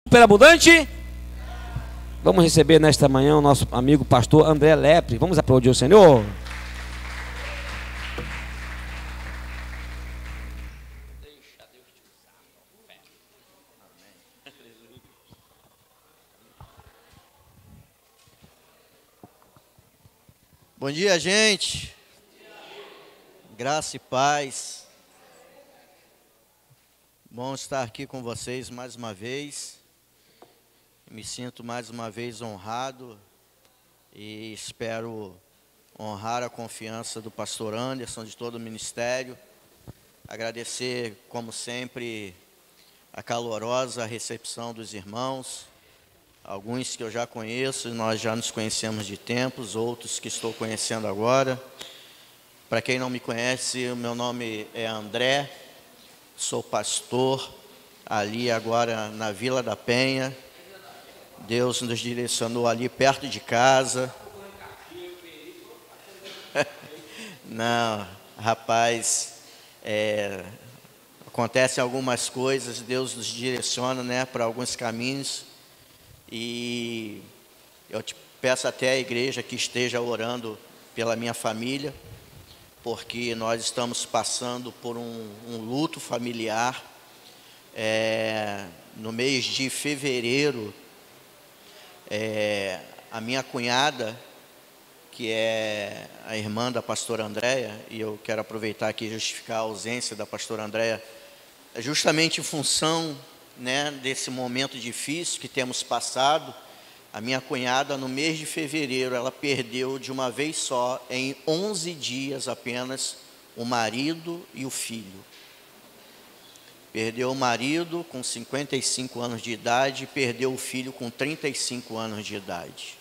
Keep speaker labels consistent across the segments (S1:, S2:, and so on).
S1: Superabundante. Vamos receber nesta manhã o nosso amigo pastor André Lepre. Vamos aplaudir o Senhor.
S2: Bom dia, gente. Graça e paz. Bom estar aqui com vocês mais uma vez. Me sinto mais uma vez honrado e espero honrar a confiança do pastor Anderson, de todo o ministério. Agradecer, como sempre, a calorosa recepção dos irmãos. Alguns que eu já conheço, nós já nos conhecemos de tempos, outros que estou conhecendo agora. Para quem não me conhece, o meu nome é André, sou pastor ali agora na Vila da Penha. Deus nos direcionou ali perto de casa. Não, rapaz, acontecem algumas coisas, Deus nos direciona, né, para alguns caminhos. E eu te peço até a igreja que esteja orando pela minha família, porque nós estamos passando por um luto familiar. No mês de fevereiro, a minha cunhada, que é a irmã da pastora Andréia, e eu quero aproveitar aqui e justificar a ausência da pastora Andréia, justamente em função, né, desse momento difícil que temos passado. A minha cunhada, no mês de fevereiro, ela perdeu de uma vez só, em 11 dias apenas, o marido e o filho. Perdeu o marido com 55 anos de idade e perdeu o filho com 35 anos de idade.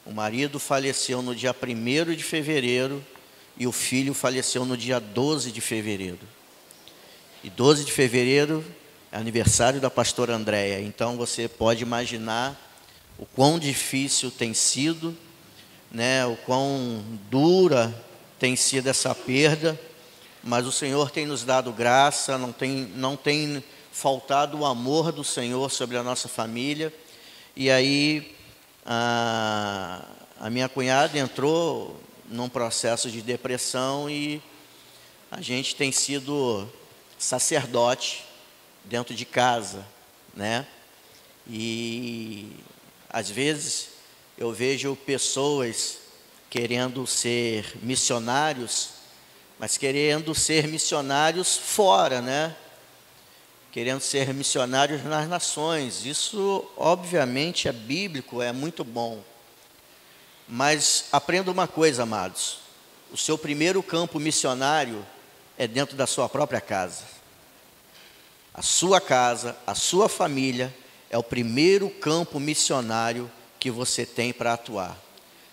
S2: O marido faleceu no dia 1º de fevereiro e o filho faleceu no dia 12 de fevereiro. E 12 de fevereiro é aniversário da pastora Andréia. Então você pode imaginar o quão difícil tem sido, né, o quão dura tem sido essa perda. Mas o Senhor tem nos dado graça, não tem faltado o amor do Senhor sobre a nossa família. E aí a minha cunhada entrou num processo de depressão e a gente tem sido sacerdote dentro de casa, né? E às vezes eu vejo pessoas querendo ser missionários, mas querendo ser missionários fora, né? Querendo ser missionários nas nações. Isso, obviamente, é bíblico, é muito bom. Mas aprenda uma coisa, amados. O seu primeiro campo missionário é dentro da sua própria casa. A sua família é o primeiro campo missionário que você tem para atuar.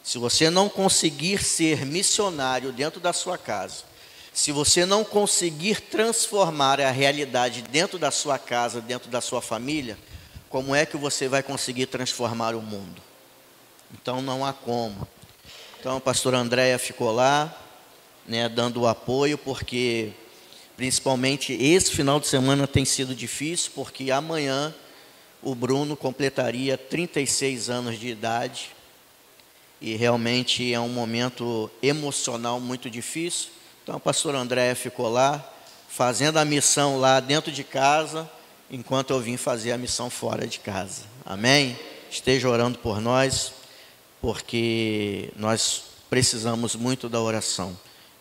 S2: Se você não conseguir ser missionário dentro da sua casa, se você não conseguir transformar a realidade dentro da sua casa, dentro da sua família, como é que você vai conseguir transformar o mundo? Então não há como. Então a pastora Andréia ficou lá, né, dando o apoio, porque principalmente esse final de semana tem sido difícil, porque amanhã o Bruno completaria 36 anos de idade, e realmente é um momento emocional muito difícil. Então a pastora Andréia ficou lá, fazendo a missão lá dentro de casa, enquanto eu vim fazer a missão fora de casa. Amém? Esteja orando por nós, porque nós precisamos muito da oração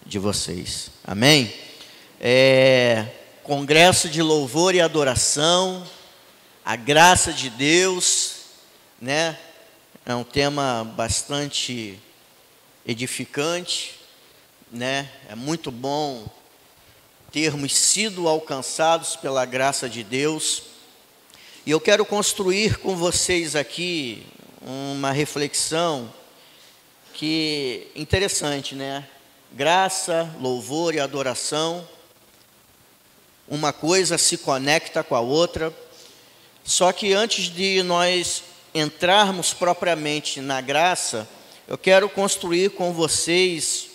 S2: de vocês. Amém? Congresso de louvor e adoração, a graça de Deus, né? É um tema bastante edificante, né? É muito bom termos sido alcançados pela graça de Deus. E eu quero construir com vocês aqui uma reflexão que interessante, né? Graça, louvor e adoração, uma coisa se conecta com a outra. Só que antes de nós entrarmos propriamente na graça, eu quero construir com vocês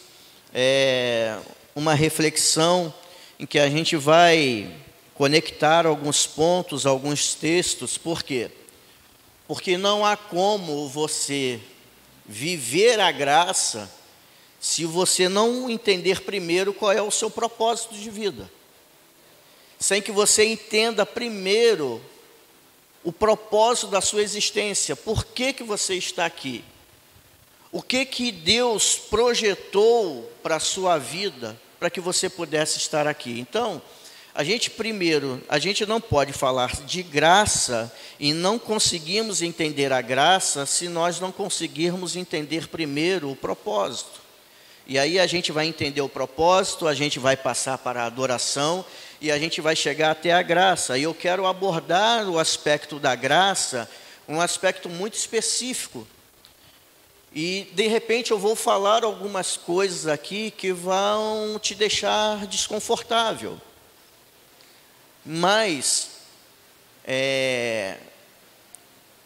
S2: uma reflexão em que a gente vai conectar alguns pontos, alguns textos. Por quê? Porque não há como você viver a graça se você não entender primeiro qual é o seu propósito de vida. Sem que você entenda primeiro o propósito da sua existência. Por que você está aqui? O que Deus projetou para a sua vida, para que você pudesse estar aqui? Então, a gente não pode falar de graça e não conseguimos entender a graça se nós não conseguirmos entender primeiro o propósito. E aí a gente vai entender o propósito, a gente vai passar para a adoração e a gente vai chegar até a graça. E eu quero abordar o aspecto da graça, um aspecto muito específico. E, de repente, eu vou falar algumas coisas aqui que vão te deixar desconfortável. Mas,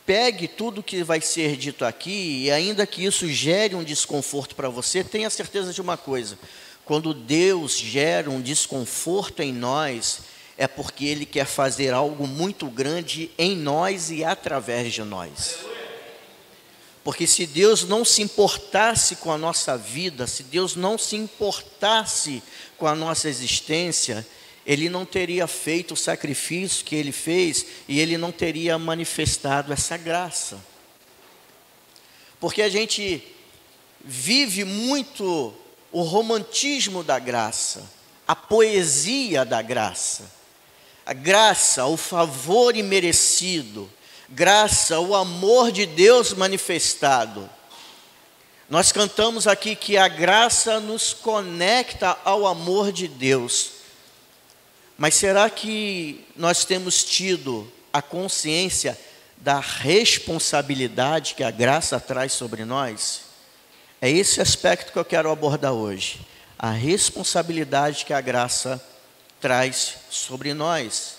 S2: pegue tudo que vai ser dito aqui, e ainda que isso gere um desconforto para você, tenha certeza de uma coisa: quando Deus gera um desconforto em nós, é porque Ele quer fazer algo muito grande em nós e através de nós. Porque se Deus não se importasse com a nossa vida, se Deus não se importasse com a nossa existência, Ele não teria feito o sacrifício que Ele fez e Ele não teria manifestado essa graça. Porque a gente vive muito o romantismo da graça, a poesia da graça. A graça, o favor imerecido, graça, o amor de Deus manifestado. Nós cantamos aqui que a graça nos conecta ao amor de Deus. Mas será que nós temos tido a consciência da responsabilidade que a graça traz sobre nós? É esse aspecto que eu quero abordar hoje. A responsabilidade que a graça traz sobre nós.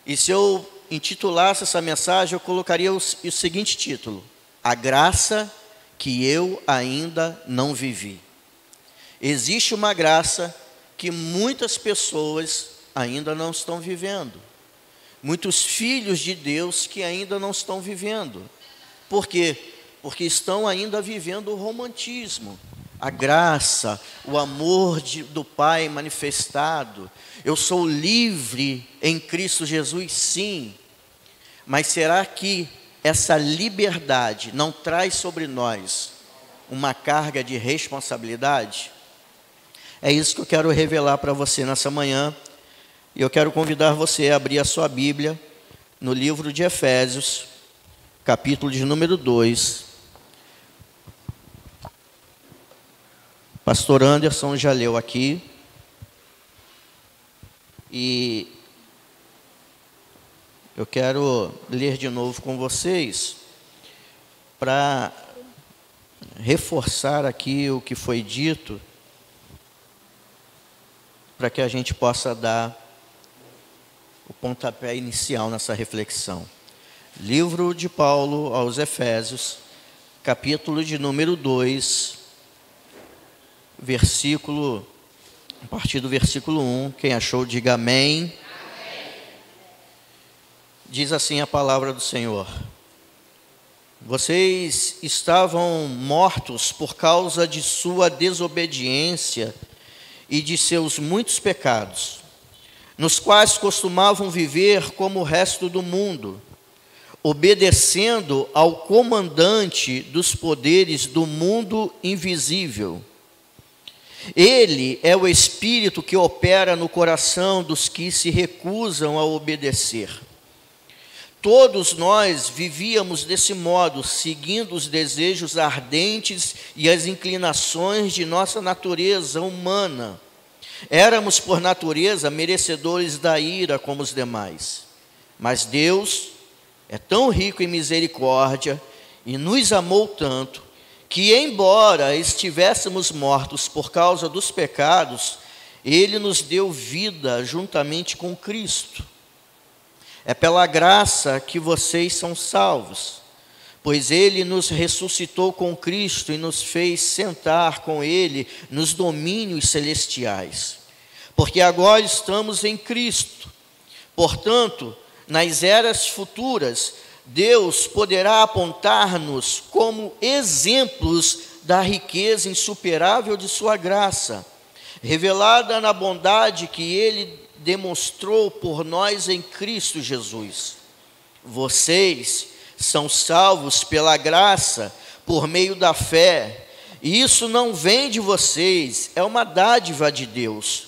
S2: E se eu intitulasse essa mensagem, eu colocaria o seguinte título: A graça que eu ainda não vivi. Existe uma graça que muitas pessoas ainda não estão vivendo. Muitos filhos de Deus que ainda não estão vivendo. Por quê? Porque estão ainda vivendo o romantismo. A graça, o amor do Pai manifestado. Eu sou livre em Cristo Jesus, sim. Mas será que essa liberdade não traz sobre nós uma carga de responsabilidade? É isso que eu quero revelar para você nessa manhã. E eu quero convidar você a abrir a sua Bíblia no livro de Efésios, capítulo de número 2. Pastor Anderson já leu aqui. E eu quero ler de novo com vocês para reforçar aqui o que foi dito, para que a gente possa dar o pontapé inicial nessa reflexão. Livro de Paulo aos Efésios, capítulo de número 2, a partir do versículo 1, quem achou, diga amém. Amém. Diz assim a palavra do Senhor: Vocês estavam mortos por causa de sua desobediência e de seus muitos pecados, nos quais costumavam viver como o resto do mundo, obedecendo ao comandante dos poderes do mundo invisível. Ele é o Espírito que opera no coração dos que se recusam a obedecer. Todos nós vivíamos desse modo, seguindo os desejos ardentes e as inclinações de nossa natureza humana. Éramos, por natureza, merecedores da ira como os demais. Mas Deus é tão rico em misericórdia e nos amou tanto, que, embora estivéssemos mortos por causa dos pecados, Ele nos deu vida juntamente com Cristo. É pela graça que vocês são salvos, pois Ele nos ressuscitou com Cristo e nos fez sentar com Ele nos domínios celestiais. porque agora estamos em Cristo. Portanto, nas eras futuras, Deus poderá apontar-nos como exemplos da riqueza insuperável de sua graça, revelada na bondade que Ele demonstrou por nós em Cristo Jesus. Vocês são salvos pela graça, por meio da fé, e isso não vem de vocês, é uma dádiva de Deus.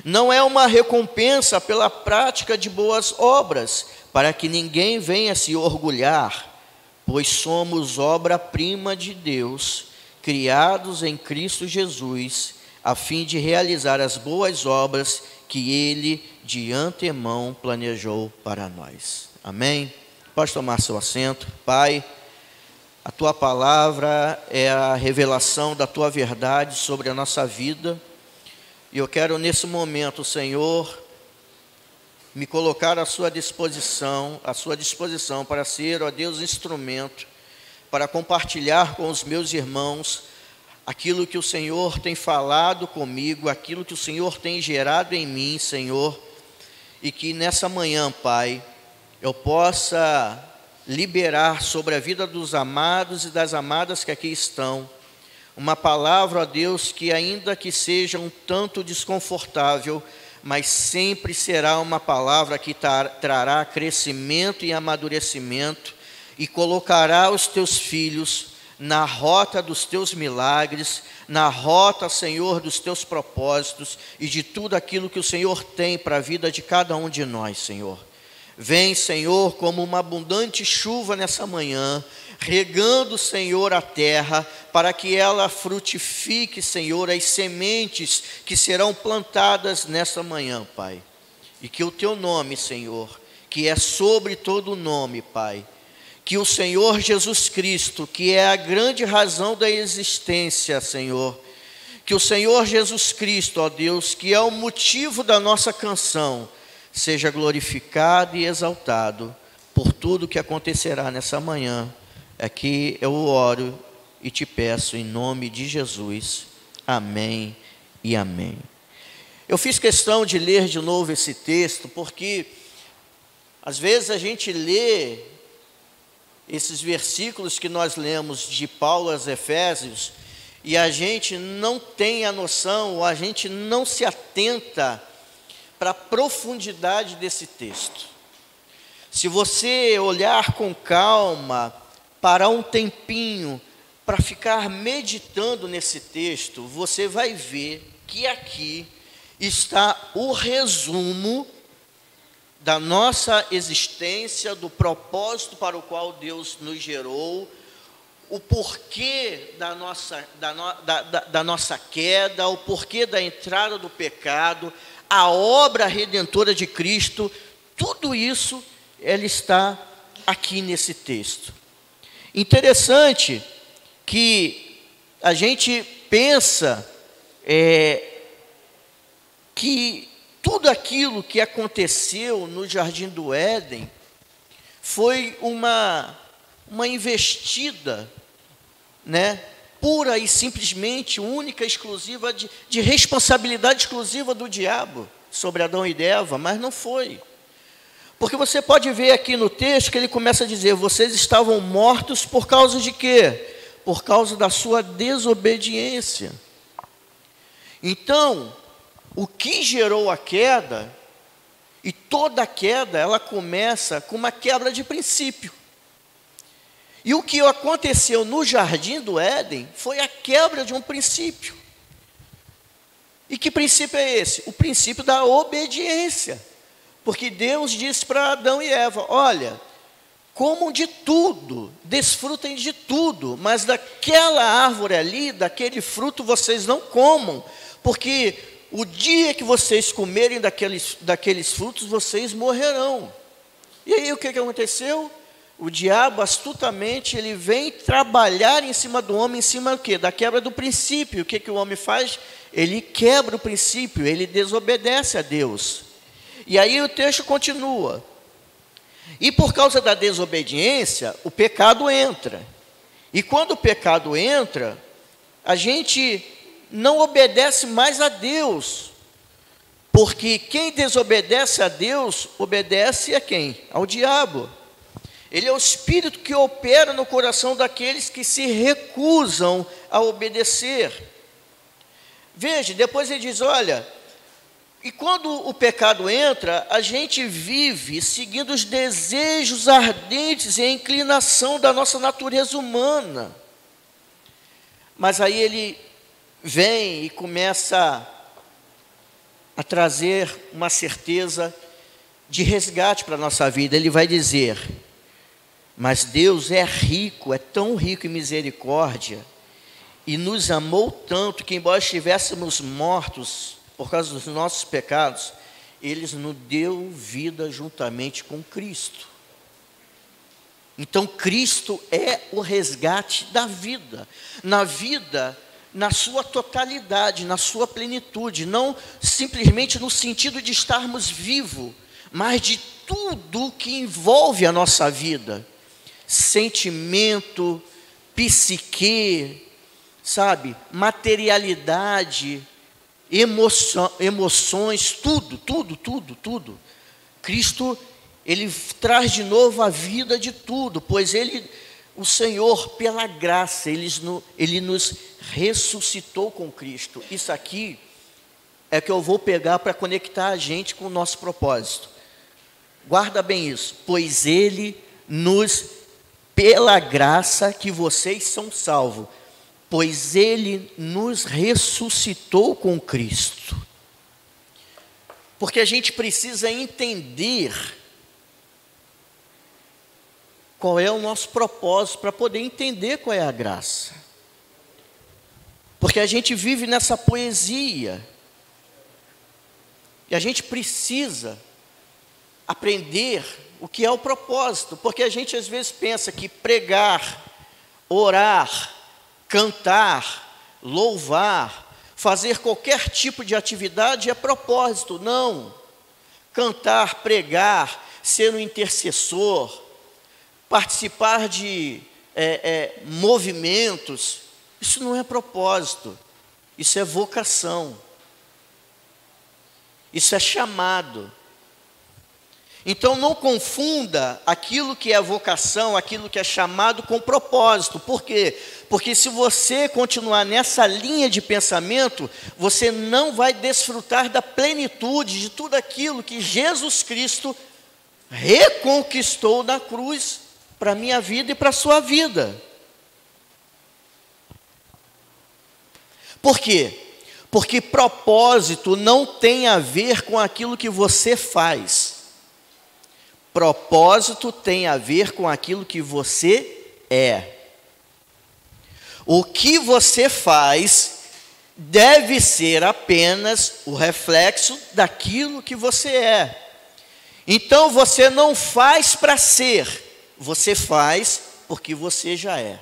S2: Não é uma recompensa pela prática de boas obras, para que ninguém venha se orgulhar, pois somos obra-prima de Deus, criados em Cristo Jesus, a fim de realizar as boas obras que Ele de antemão planejou para nós. Amém? Pode tomar seu assento. Pai, a Tua palavra é a revelação da Tua verdade sobre a nossa vida, e eu quero nesse momento, Senhor, me colocar à sua disposição para ser, ó Deus, instrumento para compartilhar com os meus irmãos aquilo que o Senhor tem falado comigo, aquilo que o Senhor tem gerado em mim, Senhor, e que nessa manhã, Pai, eu possa liberar sobre a vida dos amados e das amadas que aqui estão, uma palavra, ó Deus, que ainda que seja um tanto desconfortável, mas sempre será uma palavra que trará crescimento e amadurecimento e colocará os teus filhos na rota dos teus milagres, na rota, Senhor, dos teus propósitos e de tudo aquilo que o Senhor tem para a vida de cada um de nós, Senhor. Vem, Senhor, como uma abundante chuva nessa manhã, regando, Senhor, a terra, para que ela frutifique, Senhor, as sementes que serão plantadas nessa manhã, Pai. E que o Teu nome, Senhor, que é sobre todo nome, Pai, que o Senhor Jesus Cristo, que é a grande razão da existência, Senhor, que o Senhor Jesus Cristo, ó Deus, que é o motivo da nossa canção, seja glorificado e exaltado por tudo que acontecerá nessa manhã. Aqui eu oro e te peço em nome de Jesus. Amém e amém. Eu fiz questão de ler de novo esse texto, porque às vezes a gente lê esses versículos que nós lemos de Paulo aos Efésios e a gente não tem a noção, ou a gente não se atenta para a profundidade desse texto. Se você olhar com calma, parar um tempinho para ficar meditando nesse texto, você vai ver que aqui está o resumo da nossa existência, do propósito para o qual Deus nos gerou, o porquê da nossa queda, o porquê da entrada do pecado, a obra redentora de Cristo, tudo isso, ela está aqui nesse texto. Interessante que a gente pensa que tudo aquilo que aconteceu no Jardim do Éden foi uma investida, né, pura e simplesmente, única, exclusiva, de responsabilidade exclusiva do diabo sobre Adão e Eva, mas não foi. Porque você pode ver aqui no texto que ele começa a dizer, vocês estavam mortos por causa de quê? Por causa da sua desobediência. Então, o que gerou a queda, e toda queda, ela começa com uma quebra de princípio. E o que aconteceu no Jardim do Éden foi a quebra de um princípio. E que princípio é esse? O princípio da obediência. Porque Deus disse para Adão e Eva, olha, comam de tudo, desfrutem de tudo, mas daquela árvore ali, daquele fruto, vocês não comam, porque o dia que vocês comerem daqueles frutos, vocês morrerão. E aí o que aconteceu? O diabo, astutamente, ele vem trabalhar em cima do homem, em cima do quê? Da quebra do princípio. O que o homem faz? Ele quebra o princípio, ele desobedece a Deus. E aí o texto continua. E por causa da desobediência, o pecado entra. E quando o pecado entra, a gente não obedece mais a Deus. Porque quem desobedece a Deus, obedece a quem? Ao diabo. Ele é o espírito que opera no coração daqueles que se recusam a obedecer. Veja, depois ele diz, olha, e quando o pecado entra, a gente vive seguindo os desejos ardentes e a inclinação da nossa natureza humana. Mas aí ele vem e começa a trazer uma certeza de resgate para a nossa vida. Ele vai dizer, mas Deus é rico, é tão rico em misericórdia, e nos amou tanto que, embora estivéssemos mortos por causa dos nossos pecados, Ele nos deu vida juntamente com Cristo. Então Cristo é o resgate da vida, na sua totalidade, na sua plenitude, não simplesmente no sentido de estarmos vivos, mas de tudo que envolve a nossa vida, sentimento, psique, sabe, materialidade, emoções, tudo. Cristo, Ele traz de novo a vida de tudo, pois o Senhor, pela graça, Ele nos ressuscitou com Cristo. Isso aqui é que eu vou pegar para conectar a gente com o nosso propósito. Guarda bem isso, pois Ele pela graça que vocês são salvos, pois Ele nos ressuscitou com Cristo. Porque a gente precisa entender qual é o nosso propósito, para poder entender qual é a graça. Porque a gente vive nessa poesia, e a gente precisa aprender o que é o propósito, porque a gente às vezes pensa que pregar, orar, cantar, louvar, fazer qualquer tipo de atividade é propósito. Não. Cantar, pregar, ser um intercessor, participar de movimentos, isso não é propósito, isso é vocação, isso é chamado. Então não confunda aquilo que é vocação, aquilo que é chamado com propósito. Por quê? Porque se você continuar nessa linha de pensamento, você não vai desfrutar da plenitude de tudo aquilo que Jesus Cristo reconquistou na cruz para a minha vida e para a sua vida. Por quê? Porque propósito não tem a ver com aquilo que você faz. Propósito tem a ver com aquilo que você é. O que você faz deve ser apenas o reflexo daquilo que você é. Então você não faz para ser, você faz porque você já é.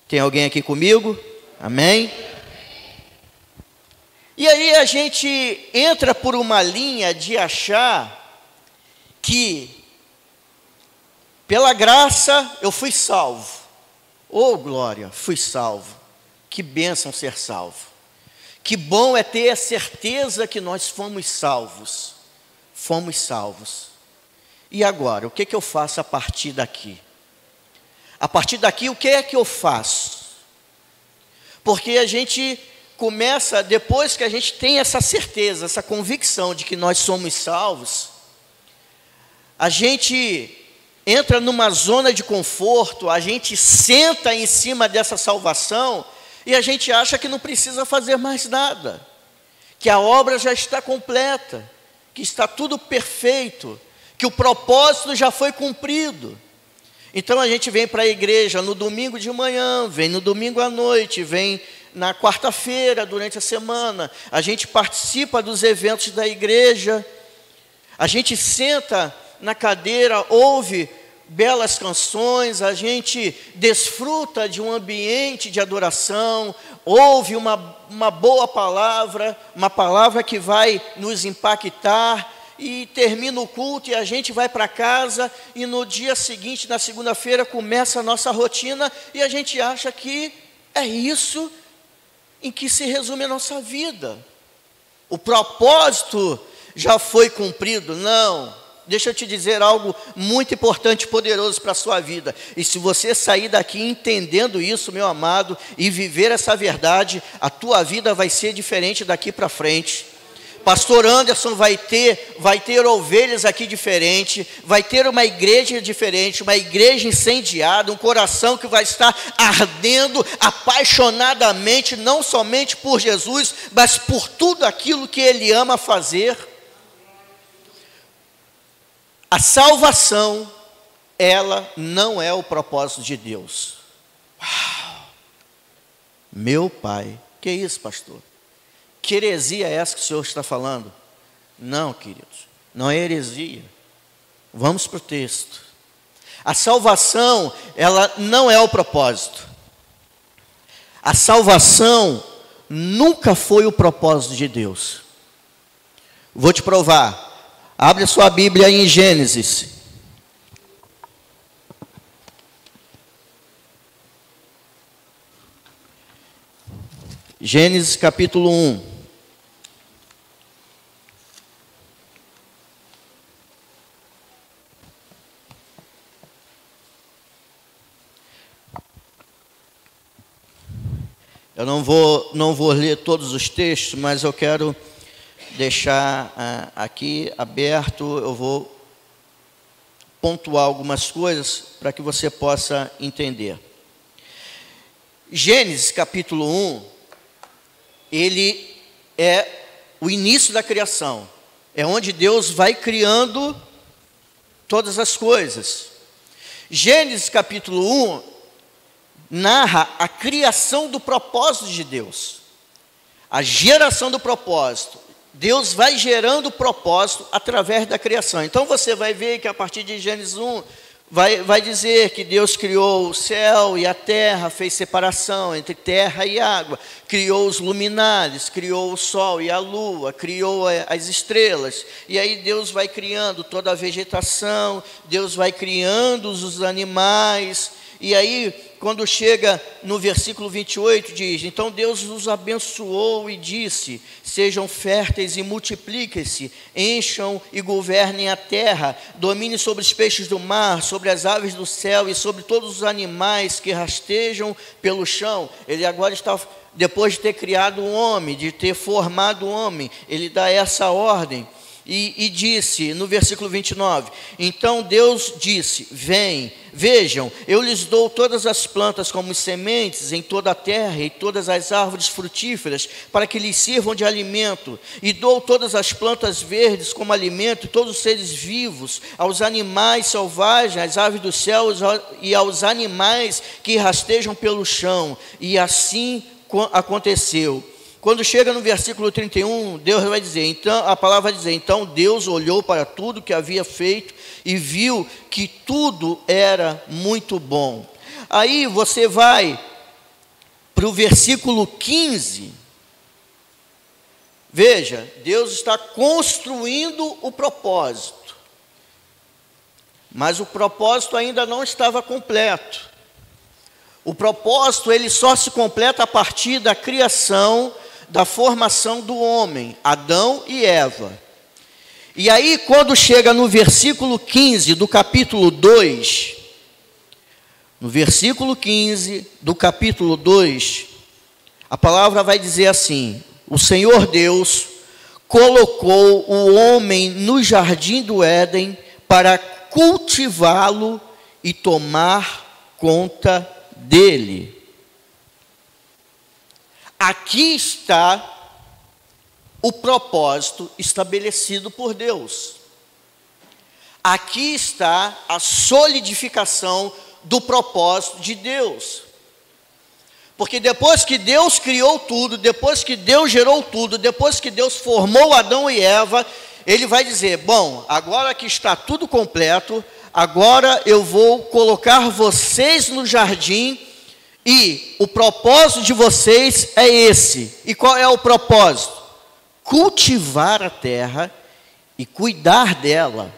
S2: Tem alguém aqui comigo? Amém? E aí a gente entra por uma linha de achar que pela graça eu fui salvo. Oh glória, fui salvo. Que bênção ser salvo. Que bom é ter a certeza que nós fomos salvos. Fomos salvos. E agora, o que eu faço a partir daqui? A partir daqui, o que é que eu faço? Porque a gente começa, depois que a gente tem essa certeza, essa convicção de que nós somos salvos, a gente entra numa zona de conforto, a gente senta em cima dessa salvação e a gente acha que não precisa fazer mais nada, que a obra já está completa, que está tudo perfeito, que o propósito já foi cumprido. Então a gente vem para a igreja no domingo de manhã, vem no domingo à noite, vem na quarta-feira durante a semana, a gente participa dos eventos da igreja, a gente senta na cadeira, ouve belas canções, a gente desfruta de um ambiente de adoração, ouve uma boa palavra, uma palavra que vai nos impactar, e termina o culto e a gente vai para casa, e no dia seguinte, na segunda-feira, começa a nossa rotina, e a gente acha que é isso em que se resume a nossa vida. O propósito já foi cumprido? Não. Deixa eu te dizer algo muito importante e poderoso para a sua vida. E se você sair daqui entendendo isso, meu amado, e viver essa verdade, a tua vida vai ser diferente daqui para frente. Pastor Anderson vai ter ovelhas aqui diferente, vai ter uma igreja diferente, uma igreja incendiada, um coração que vai estar ardendo apaixonadamente, não somente por Jesus, mas por tudo aquilo que Ele ama fazer. A salvação, ela não é o propósito de Deus. Uau! Meu Pai, que isso, pastor? Que heresia é essa que o Senhor está falando? Não, queridos, não é heresia. Vamos para o texto. A salvação, ela não é o propósito. A salvação nunca foi o propósito de Deus. Vou te provar. Abre a sua Bíblia em Gênesis. Gênesis capítulo 1. Eu não vou ler todos os textos, mas eu quero deixar aqui aberto. Eu vou pontuar algumas coisas para que você possa entender. Gênesis capítulo 1, ele é o início da criação. É onde Deus vai criando todas as coisas. Gênesis capítulo 1 narra a criação do propósito de Deus. A geração do propósito. Deus vai gerando o propósito através da criação. Então você vai ver que a partir de Gênesis 1, vai dizer que Deus criou o céu e a terra, fez separação entre terra e água, criou os luminares, criou o sol e a lua, criou as estrelas. E aí Deus vai criando toda a vegetação, Deus vai criando os animais. E aí, quando chega no versículo 28, diz: então Deus os abençoou e disse: sejam férteis e multipliquem-se, encham e governem a terra, dominem sobre os peixes do mar, sobre as aves do céu e sobre todos os animais que rastejam pelo chão. Ele agora está, depois de ter criado o homem, de ter formado o homem, ele dá essa ordem. E disse, no versículo 29, então Deus disse: vejam, eu lhes dou todas as plantas como sementes em toda a terra e todas as árvores frutíferas, para que lhes sirvam de alimento, e dou todas as plantas verdes como alimento, todos os seres vivos, aos animais selvagens, às aves dos céus e aos animais que rastejam pelo chão. E assim aconteceu. Quando chega no versículo 31, Deus vai dizer, então, a palavra vai dizer: então Deus olhou para tudo que havia feito e viu que tudo era muito bom. Aí você vai para o versículo 15. Veja, Deus está construindo o propósito, mas o propósito ainda não estava completo. O propósito, ele só se completa a partir da criação, da formação do homem, Adão e Eva. E aí, quando chega no versículo 15 do capítulo 2, no versículo 15 do capítulo 2, a palavra vai dizer assim: o Senhor Deus colocou o homem no jardim do Éden para cultivá-lo e tomar conta dele. Aqui está o propósito estabelecido por Deus. Aqui está a solidificação do propósito de Deus. Porque depois que Deus criou tudo, depois que Deus gerou tudo, depois que Deus formou Adão e Eva, Ele vai dizer: bom, agora que está tudo completo, agora eu vou colocar vocês no jardim. E o propósito de vocês é esse. E qual é o propósito? Cultivar a terra e cuidar dela.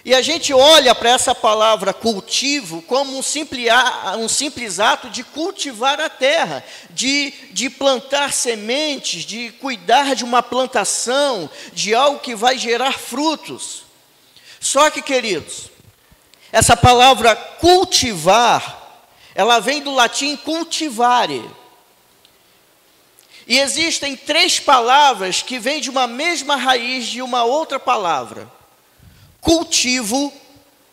S2: E a gente olha para essa palavra cultivo como um simples ato de cultivar a terra, de plantar sementes, de cuidar de uma plantação, de algo que vai gerar frutos. Só que, queridos, essa palavra cultivar, ela vem do latim cultivare. E existem 3 palavras que vêm de uma mesma raiz de uma outra palavra. Cultivo,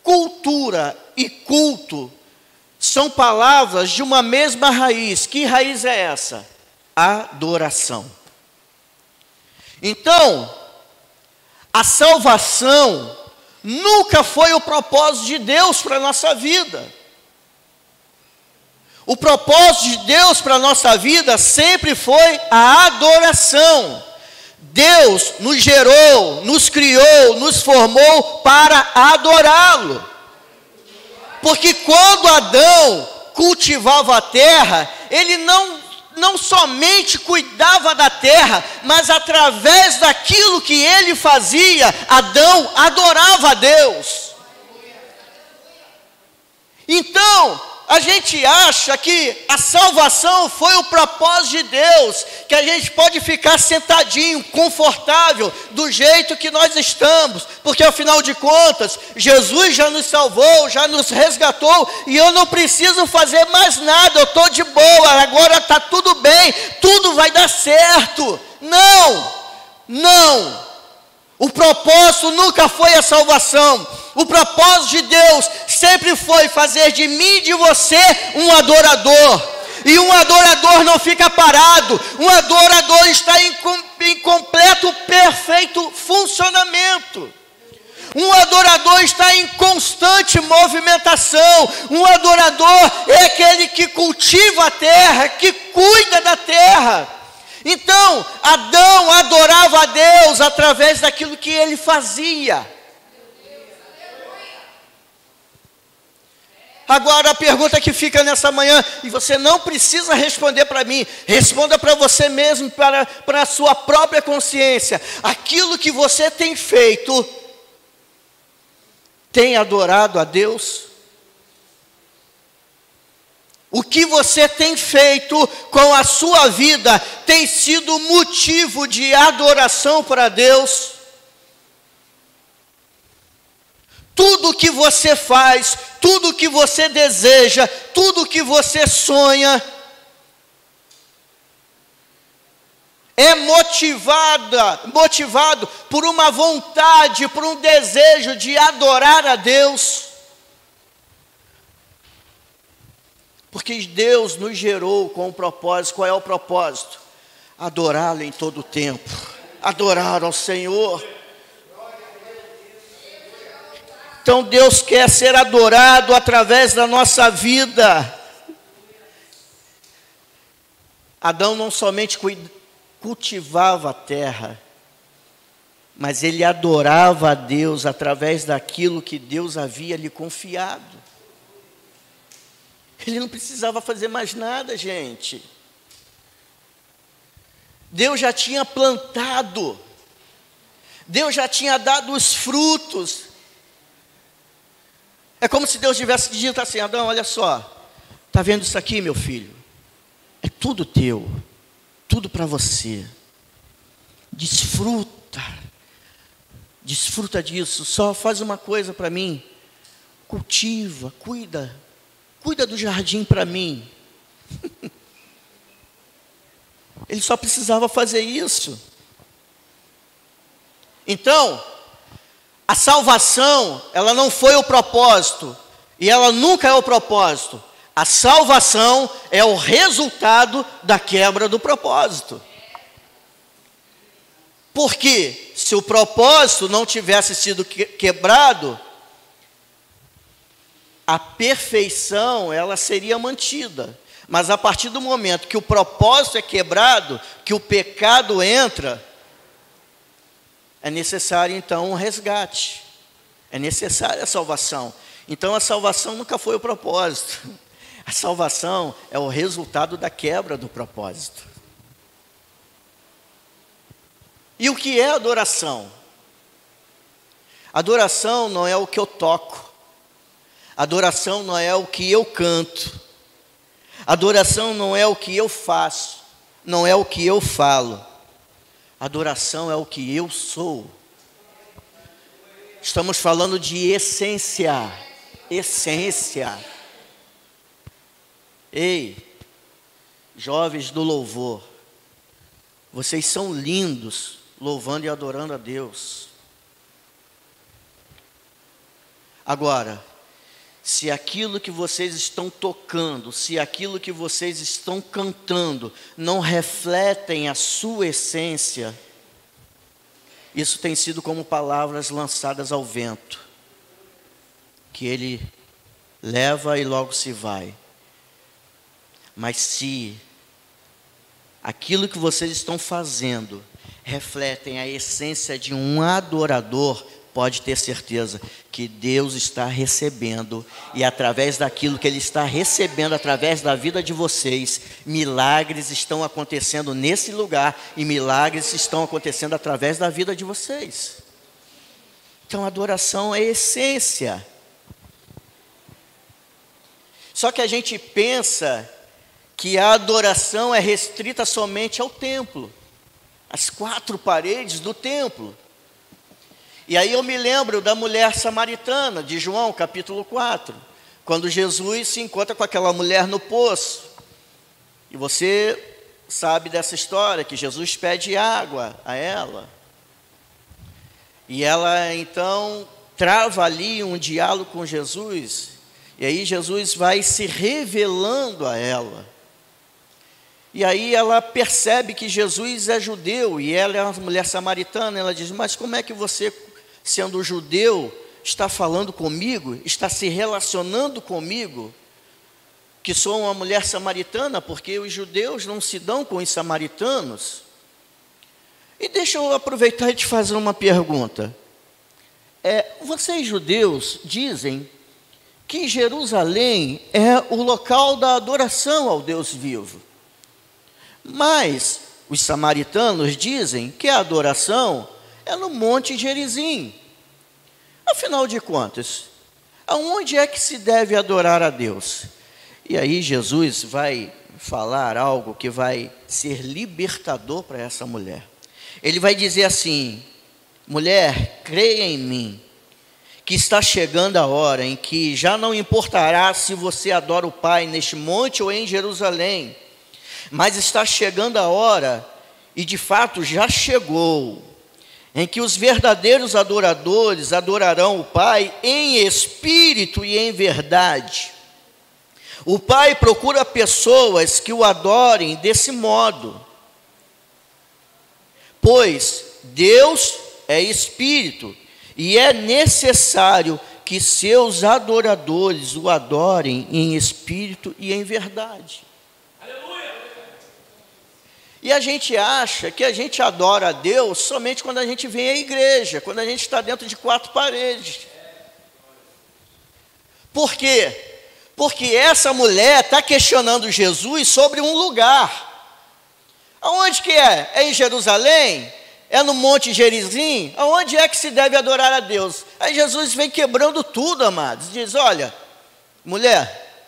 S2: cultura e culto são palavras de uma mesma raiz. Que raiz é essa? Adoração. Então, a salvação nunca foi o propósito de Deus para a nossa vida. O propósito de Deus para a nossa vida sempre foi a adoração. Deus nos gerou, nos criou, nos formou para adorá-lo. Porque quando Adão cultivava a terra, ele não somente cuidava da terra, mas através daquilo que ele fazia, Adão adorava a Deus. Então, a gente acha que a salvação foi o propósito de Deus, que a gente pode ficar sentadinho, confortável, do jeito que nós estamos, porque afinal de contas, Jesus já nos salvou, já nos resgatou, e eu não preciso fazer mais nada, eu estou de boa, agora está tudo bem, tudo vai dar certo. Não. O propósito nunca foi a salvação. O propósito de Deus sempre foi fazer de mim e de você um adorador. E um adorador não fica parado. Um adorador está em completo, perfeito funcionamento. Um adorador está em constante movimentação. Um adorador é aquele que cultiva a terra, que cuida da terra. Então, Adão adorava a Deus através daquilo que ele fazia. Agora a pergunta que fica nessa manhã, e você não precisa responder para mim, responda para você mesmo, para a sua própria consciência. Aquilo que você tem feito, tem adorado a Deus? O que você tem feito com a sua vida tem sido motivo de adoração para Deus? Tudo que você faz, tudo que você deseja, tudo que você sonha, é motivado por uma vontade, por um desejo de adorar a Deus. Porque Deus nos gerou com um propósito. Qual é o propósito? Adorá-lo em todo o tempo. Adorar ao Senhor. Então Deus quer ser adorado através da nossa vida. Adão não somente cultivava a terra, mas ele adorava a Deus através daquilo que Deus havia lhe confiado. Ele não precisava fazer mais nada, gente. Deus já tinha plantado. Deus já tinha dado os frutos. É como se Deus tivesse dito assim: Adão, olha só, está vendo isso aqui, meu filho? É tudo teu, tudo para você. Desfruta disso. Só faz uma coisa para mim: cultiva, cuida do jardim para mim. Ele só precisava fazer isso. Então, a salvação, ela não foi o propósito, e ela nunca é o propósito. A salvação é o resultado da quebra do propósito. Porque se o propósito não tivesse sido quebrado, a perfeição, ela seria mantida. Mas a partir do momento que o propósito é quebrado, que o pecado entra, é necessário então um resgate. É necessária a salvação. Então a salvação nunca foi o propósito. A salvação é o resultado da quebra do propósito. E o que é adoração? Adoração não é o que eu toco. Adoração não é o que eu canto. Adoração não é o que eu faço. Não é o que eu falo. Adoração é o que eu sou. Estamos falando de essência. Essência. Ei, jovens do louvor, vocês são lindos, louvando e adorando a Deus. Agora, se aquilo que vocês estão tocando, se aquilo que vocês estão cantando não refletem a sua essência, isso tem sido como palavras lançadas ao vento, que ele leva e logo se vai. Mas se aquilo que vocês estão fazendo refletem a essência de um adorador, pode ter certeza que Deus está recebendo, e através daquilo que Ele está recebendo, através da vida de vocês, milagres estão acontecendo nesse lugar, e milagres estão acontecendo através da vida de vocês. Então, adoração é essência. Só que a gente pensa que a adoração é restrita somente ao templo, às 4 paredes do templo. E aí eu me lembro da mulher samaritana, de João, capítulo 4, quando Jesus se encontra com aquela mulher no poço. E você sabe dessa história, que Jesus pede água a ela. E ela então trava ali um diálogo com Jesus. E aí Jesus vai se revelando a ela. E aí ela percebe que Jesus é judeu, e ela é uma mulher samaritana. Ela diz: mas como é que você, sendo judeu, está falando comigo, está se relacionando comigo, que sou uma mulher samaritana, porque os judeus não se dão com os samaritanos? E deixa eu aproveitar e te fazer uma pergunta. Vocês judeus dizem que Jerusalém é o local da adoração ao Deus vivo, mas os samaritanos dizem que a adoração é no Monte Gerizim. Afinal de contas, aonde é que se deve adorar a Deus? E aí Jesus vai falar algo que vai ser libertador para essa mulher. Ele vai dizer assim: mulher, creia em mim, que está chegando a hora em que já não importará se você adora o Pai neste monte ou em Jerusalém, mas está chegando a hora, e de fato já chegou, em que os verdadeiros adoradores adorarão o Pai em espírito e em verdade. O Pai procura pessoas que o adorem desse modo, pois Deus é espírito, e é necessário que seus adoradores o adorem em espírito e em verdade. E a gente acha que a gente adora a Deus somente quando a gente vem à igreja, quando a gente está dentro de 4 paredes. Por quê? Porque essa mulher está questionando Jesus sobre um lugar. Aonde que é? É em Jerusalém? É no Monte Gerizim? Aonde é que se deve adorar a Deus? Aí Jesus vem quebrando tudo, amados. Diz: olha, mulher,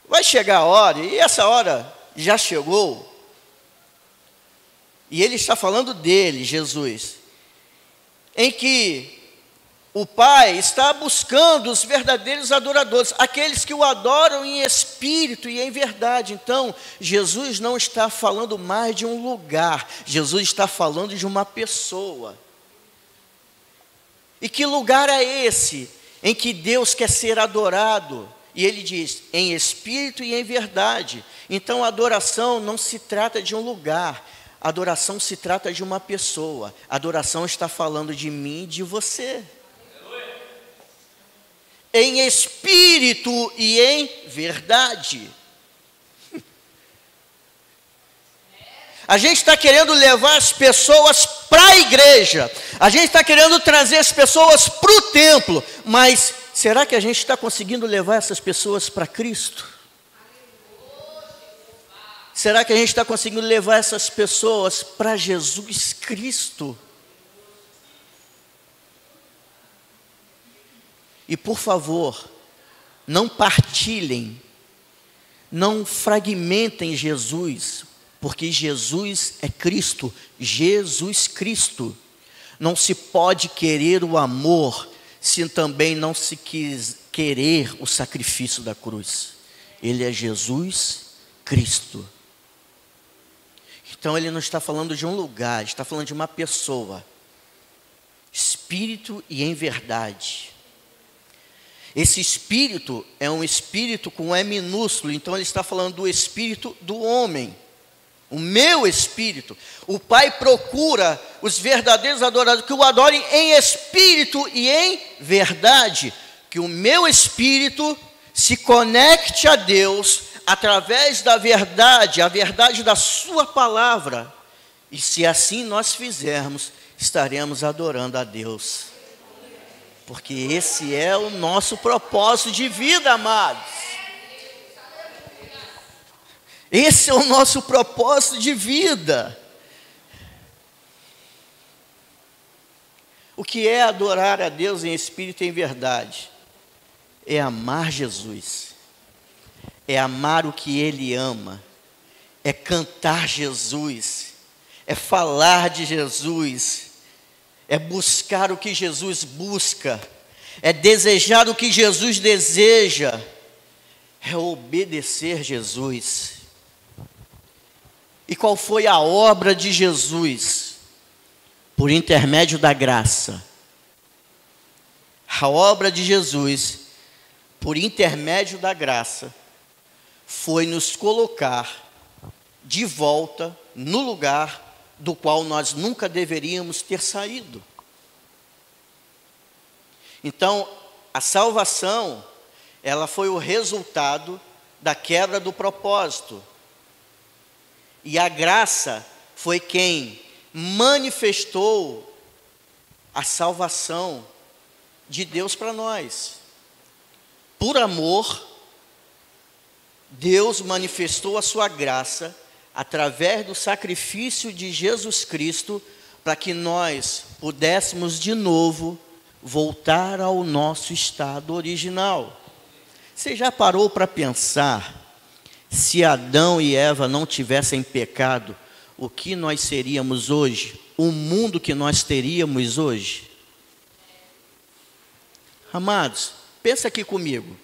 S2: vai chegar a hora, e essa hora já chegou. E ele está falando dele, Jesus, em que o Pai está buscando os verdadeiros adoradores, aqueles que o adoram em espírito e em verdade. Então, Jesus não está falando mais de um lugar, Jesus está falando de uma pessoa. E que lugar é esse em que Deus quer ser adorado? E ele diz: em espírito e em verdade. Então, a adoração não se trata de um lugar, a adoração se trata de uma pessoa. A adoração está falando de mim e de você. Em espírito e em verdade. A gente está querendo levar as pessoas para a igreja, a gente está querendo trazer as pessoas para o templo, mas será que a gente está conseguindo levar essas pessoas para Cristo? Será que a gente está conseguindo levar essas pessoas para Jesus Cristo? E por favor, não partilhem, não fragmentem Jesus, porque Jesus é Cristo, Jesus Cristo. Não se pode querer o amor se também não se quis querer o sacrifício da cruz. Ele é Jesus Cristo. Então ele não está falando de um lugar, está falando de uma pessoa. Espírito e em verdade. Esse espírito é um espírito com E minúsculo, então ele está falando do espírito do homem. O meu espírito. O Pai procura os verdadeiros adoradores que o adorem em espírito e em verdade. Que o meu espírito se conecte a Deus através da verdade, a verdade da sua palavra. E se assim nós fizermos, estaremos adorando a Deus. Porque esse é o nosso propósito de vida, amados. Esse é o nosso propósito de vida. O que é adorar a Deus em espírito e em verdade? É amar Jesus. É amar o que Ele ama. É cantar Jesus. É falar de Jesus. É buscar o que Jesus busca. É desejar o que Jesus deseja. É obedecer Jesus. E qual foi a obra de Jesus? Por intermédio da graça. A obra de Jesus, por intermédio da graça, foi nos colocar de volta no lugar do qual nós nunca deveríamos ter saído. Então, a salvação, ela foi o resultado da quebra do propósito. E a graça foi quem manifestou a salvação de Deus para nós. Por amor, Deus manifestou a sua graça através do sacrifício de Jesus Cristo para que nós pudéssemos de novo voltar ao nosso estado original. Você já parou para pensar? Se Adão e Eva não tivessem pecado, o que nós seríamos hoje? O mundo que nós teríamos hoje? Amados, pensa aqui comigo.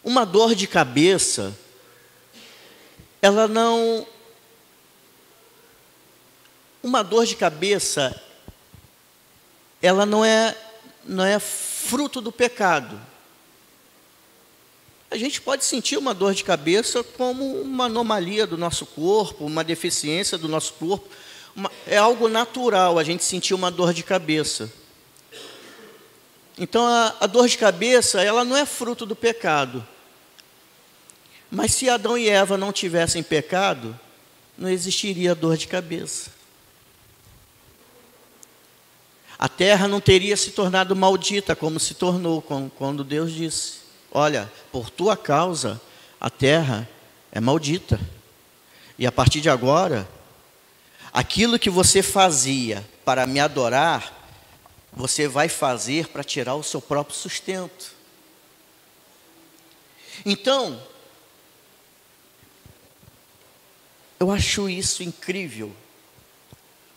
S2: Uma dor de cabeça, uma dor de cabeça, ela não é fruto do pecado. A gente pode sentir uma dor de cabeça como uma anomalia do nosso corpo, uma deficiência do nosso corpo. É algo natural a gente sentir uma dor de cabeça. Então, a dor de cabeça, ela não é fruto do pecado. Mas se Adão e Eva não tivessem pecado, não existiria dor de cabeça. A terra não teria se tornado maldita como se tornou quando Deus disse: olha, por tua causa, a terra é maldita. E a partir de agora, aquilo que você fazia para me adorar, você vai fazer para tirar o seu próprio sustento. Então, eu acho isso incrível,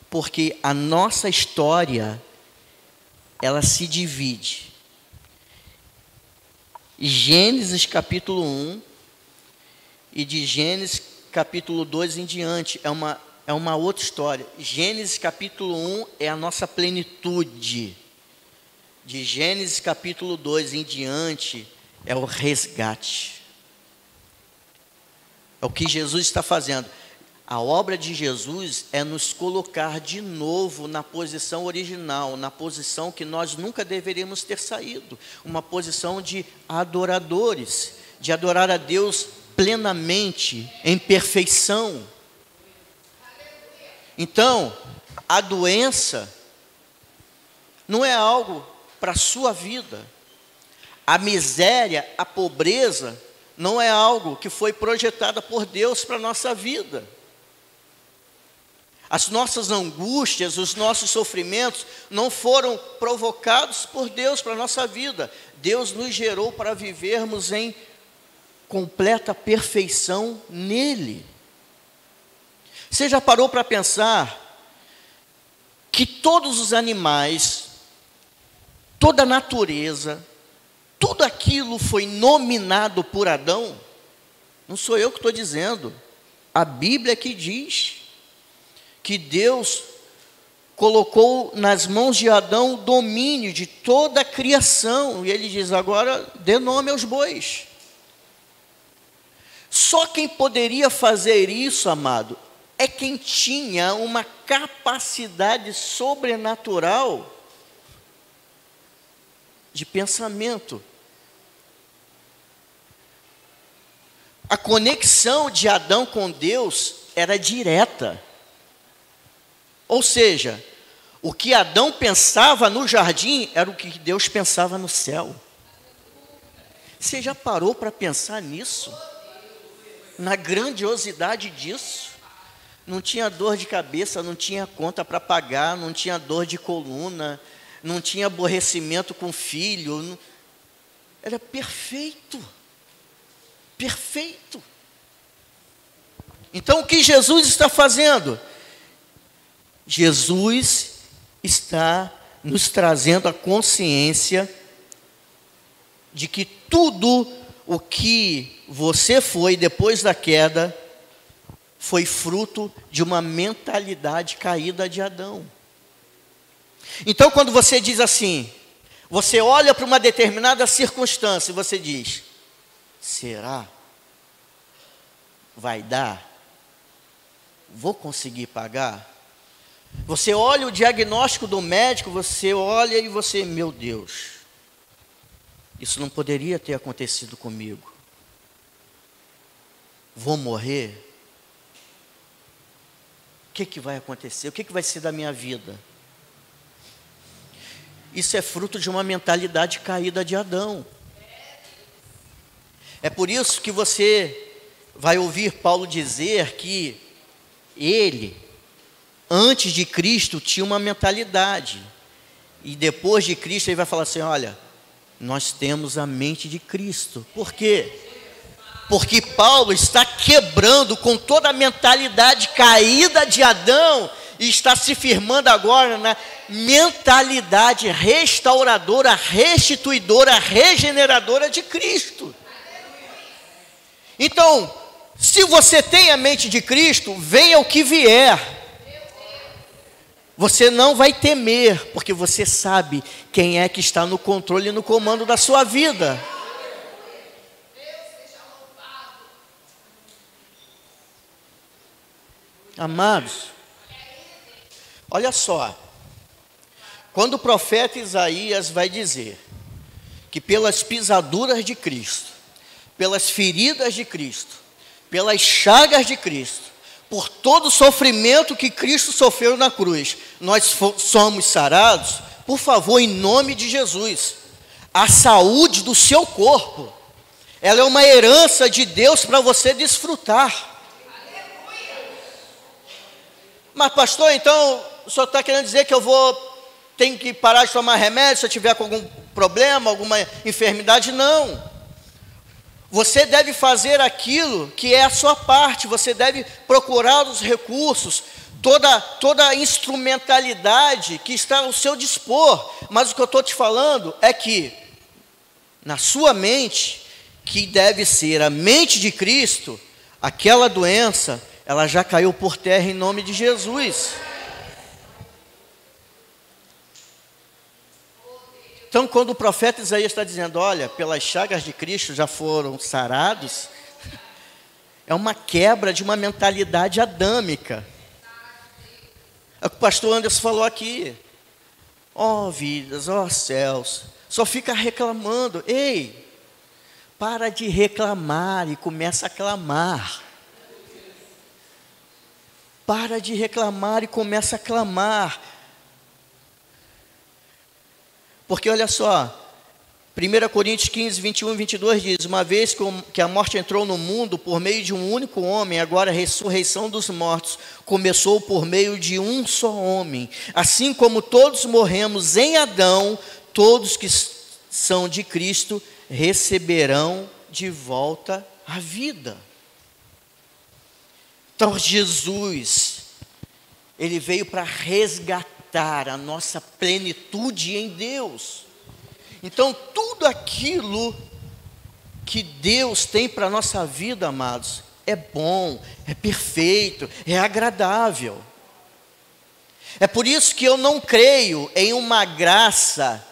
S2: porque a nossa história, ela se divide. Gênesis capítulo 1 e de Gênesis capítulo 2 em diante é uma outra história. Gênesis capítulo 1 é a nossa plenitude. De Gênesis capítulo 2 em diante é o resgate. É o que Jesus está fazendo. A obra de Jesus é nos colocar de novo na posição original, na posição que nós nunca deveríamos ter saído. Uma posição de adoradores, de adorar a Deus plenamente, em perfeição. Então, a doença não é algo para a sua vida. A miséria, a pobreza, não é algo que foi projetada por Deus para a nossa vida. As nossas angústias, os nossos sofrimentos não foram provocados por Deus para a nossa vida. Deus nos gerou para vivermos em completa perfeição nele. Você já parou para pensar que todos os animais, toda a natureza, tudo aquilo foi nominado por Adão? Não sou eu que estou dizendo. A Bíblia que diz que Deus colocou nas mãos de Adão o domínio de toda a criação. E ele diz, agora dê nome aos bois. Só quem poderia fazer isso, amado, é quem tinha uma capacidade sobrenatural de pensamento. A conexão de Adão com Deus era direta. Ou seja, o que Adão pensava no jardim era o que Deus pensava no céu. Você já parou para pensar nisso? Na grandiosidade disso? Não tinha dor de cabeça, não tinha conta para pagar, não tinha dor de coluna, não tinha aborrecimento com o filho. Era perfeito. Perfeito. Então o que Jesus está fazendo? Jesus está nos trazendo a consciência de que tudo o que você foi depois da queda foi fruto de uma mentalidade caída de Adão. Então, quando você diz assim, você olha para uma determinada circunstância e você diz, será? Vai dar? Vou conseguir pagar? Você olha o diagnóstico do médico, você olha e você, meu Deus, isso não poderia ter acontecido comigo. Vou morrer? O que vai acontecer? O que vai ser da minha vida? Isso é fruto de uma mentalidade caída de Adão. É por isso que você vai ouvir Paulo dizer que ele, antes de Cristo, tinha uma mentalidade. E depois de Cristo, ele vai falar assim, olha, nós temos a mente de Cristo. Por quê? Porque Paulo está quebrando com toda a mentalidade caída de Adão e está se firmando agora na mentalidade restauradora, restituidora, regeneradora de Cristo. Então, se você tem a mente de Cristo, venha o que vier. Você não vai temer, porque você sabe quem é que está no controle e no comando da sua vida. Amados, olha só, quando o profeta Isaías vai dizer que pelas pisaduras de Cristo, pelas feridas de Cristo, pelas chagas de Cristo, por todo o sofrimento que Cristo sofreu na cruz, nós somos sarados, por favor, em nome de Jesus, a saúde do seu corpo, ela é uma herança de Deus para você desfrutar. Mas pastor, então, o senhor está querendo dizer que tenho que parar de tomar remédio se eu tiver com algum problema, alguma enfermidade? Não. Você deve fazer aquilo que é a sua parte, você deve procurar os recursos, toda a instrumentalidade que está ao seu dispor. Mas o que eu estou te falando é que, na sua mente, que deve ser a mente de Cristo, aquela doença, ela já caiu por terra em nome de Jesus. Então, quando o profeta Isaías está dizendo, olha, pelas chagas de Cristo já foram sarados, é uma quebra de uma mentalidade adâmica. É o que o pastor Anderson falou aqui. Ó vidas, ó céus, só fica reclamando. Ei, para de reclamar e começa a clamar. Para de reclamar e começa a clamar. Porque olha só, 1 Coríntios 15, 21 e 22 diz: uma vez que a morte entrou no mundo por meio de um único homem, agora a ressurreição dos mortos começou por meio de um só homem. Assim como todos morremos em Adão, todos que são de Cristo receberão de volta a vida. Então Jesus, Ele veio para resgatar a nossa plenitude em Deus. Então, tudo aquilo que Deus tem para a nossa vida, amados, é bom, é perfeito, é agradável. É por isso que eu não creio em uma graça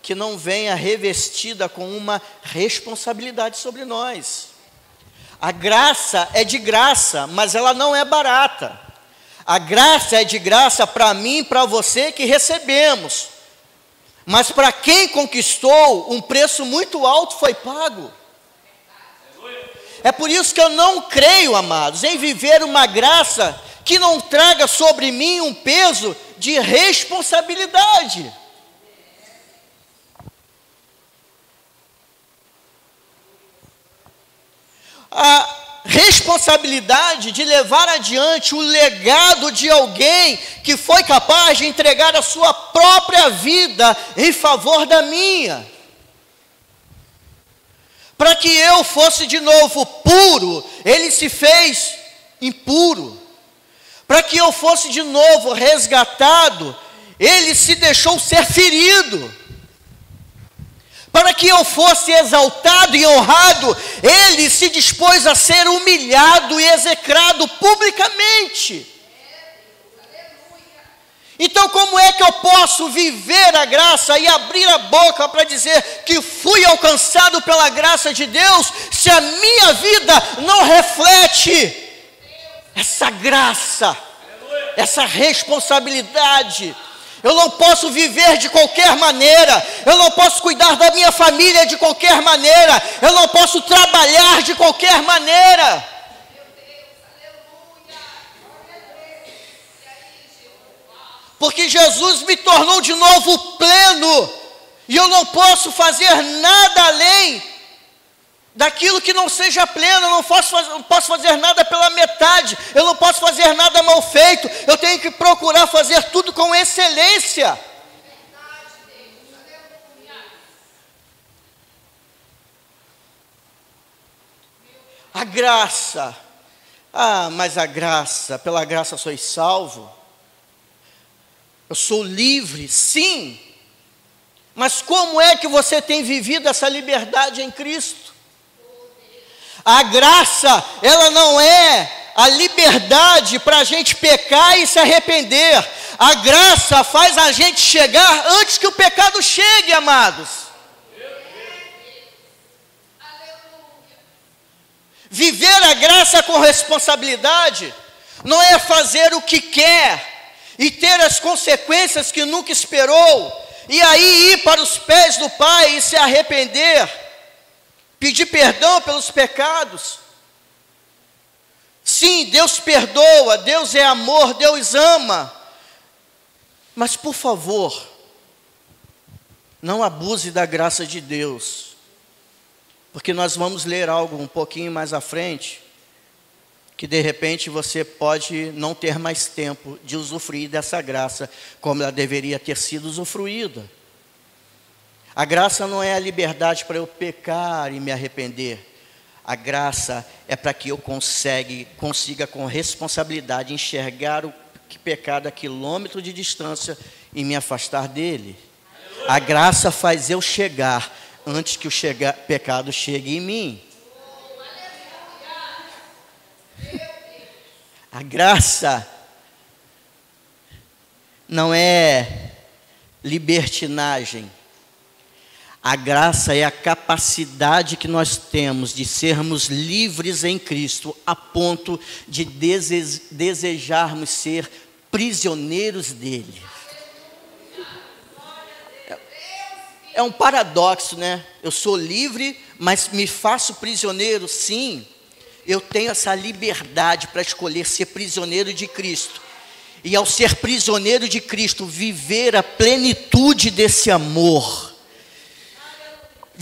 S2: que não venha revestida com uma responsabilidade sobre nós. A graça é de graça, mas ela não é barata. A graça é de graça para mim e para você que recebemos. Mas para quem conquistou, um preço muito alto foi pago. É por isso que eu não creio, amados, em viver uma graça que não traga sobre mim um peso de responsabilidade. A responsabilidade de levar adiante o legado de alguém que foi capaz de entregar a sua própria vida em favor da minha. Para que eu fosse de novo puro, Ele se fez impuro. Para que eu fosse de novo resgatado, Ele se deixou ser ferido. Para que eu fosse exaltado e honrado, Ele se dispôs a ser humilhado e execrado publicamente. Então, como é que eu posso viver a graça e abrir a boca para dizer que fui alcançado pela graça de Deus, se a minha vida não reflete essa graça, essa responsabilidade? Eu não posso viver de qualquer maneira, eu não posso cuidar da minha família de qualquer maneira, eu não posso trabalhar de qualquer maneira. Porque Jesus me tornou de novo pleno, e eu não posso fazer nada além daquilo que não seja pleno. Eu não posso fazer nada pela metade, eu não posso fazer nada mal feito, eu tenho que procurar fazer tudo com excelência. A graça, mas a graça, pela graça sois salvo. Eu sou livre, sim, mas como é que você tem vivido essa liberdade em Cristo? A graça, ela não é a liberdade para a gente pecar e se arrepender. A graça faz a gente chegar antes que o pecado chegue, amados. Viver a graça com responsabilidade não é fazer o que quer e ter as consequências que nunca esperou, e aí ir para os pés do Pai e se arrepender, pedir perdão pelos pecados. Sim, Deus perdoa, Deus é amor, Deus ama, mas por favor, não abuse da graça de Deus, porque nós vamos ler algo um pouquinho mais à frente, que de repente você pode não ter mais tempo de usufruir dessa graça, como ela deveria ter sido usufruída. A graça não é a liberdade para eu pecar e me arrepender. A graça é para que eu consiga com responsabilidade enxergar o pecado a quilômetro de distância e me afastar dele. A graça faz eu chegar antes que o pecado chegue em mim. A graça não é libertinagem. A graça é a capacidade que nós temos de sermos livres em Cristo, a ponto de desejarmos ser prisioneiros dele. É um paradoxo, né? Eu sou livre, mas me faço prisioneiro, sim. Eu tenho essa liberdade para escolher ser prisioneiro de Cristo. E ao ser prisioneiro de Cristo, viver a plenitude desse amor.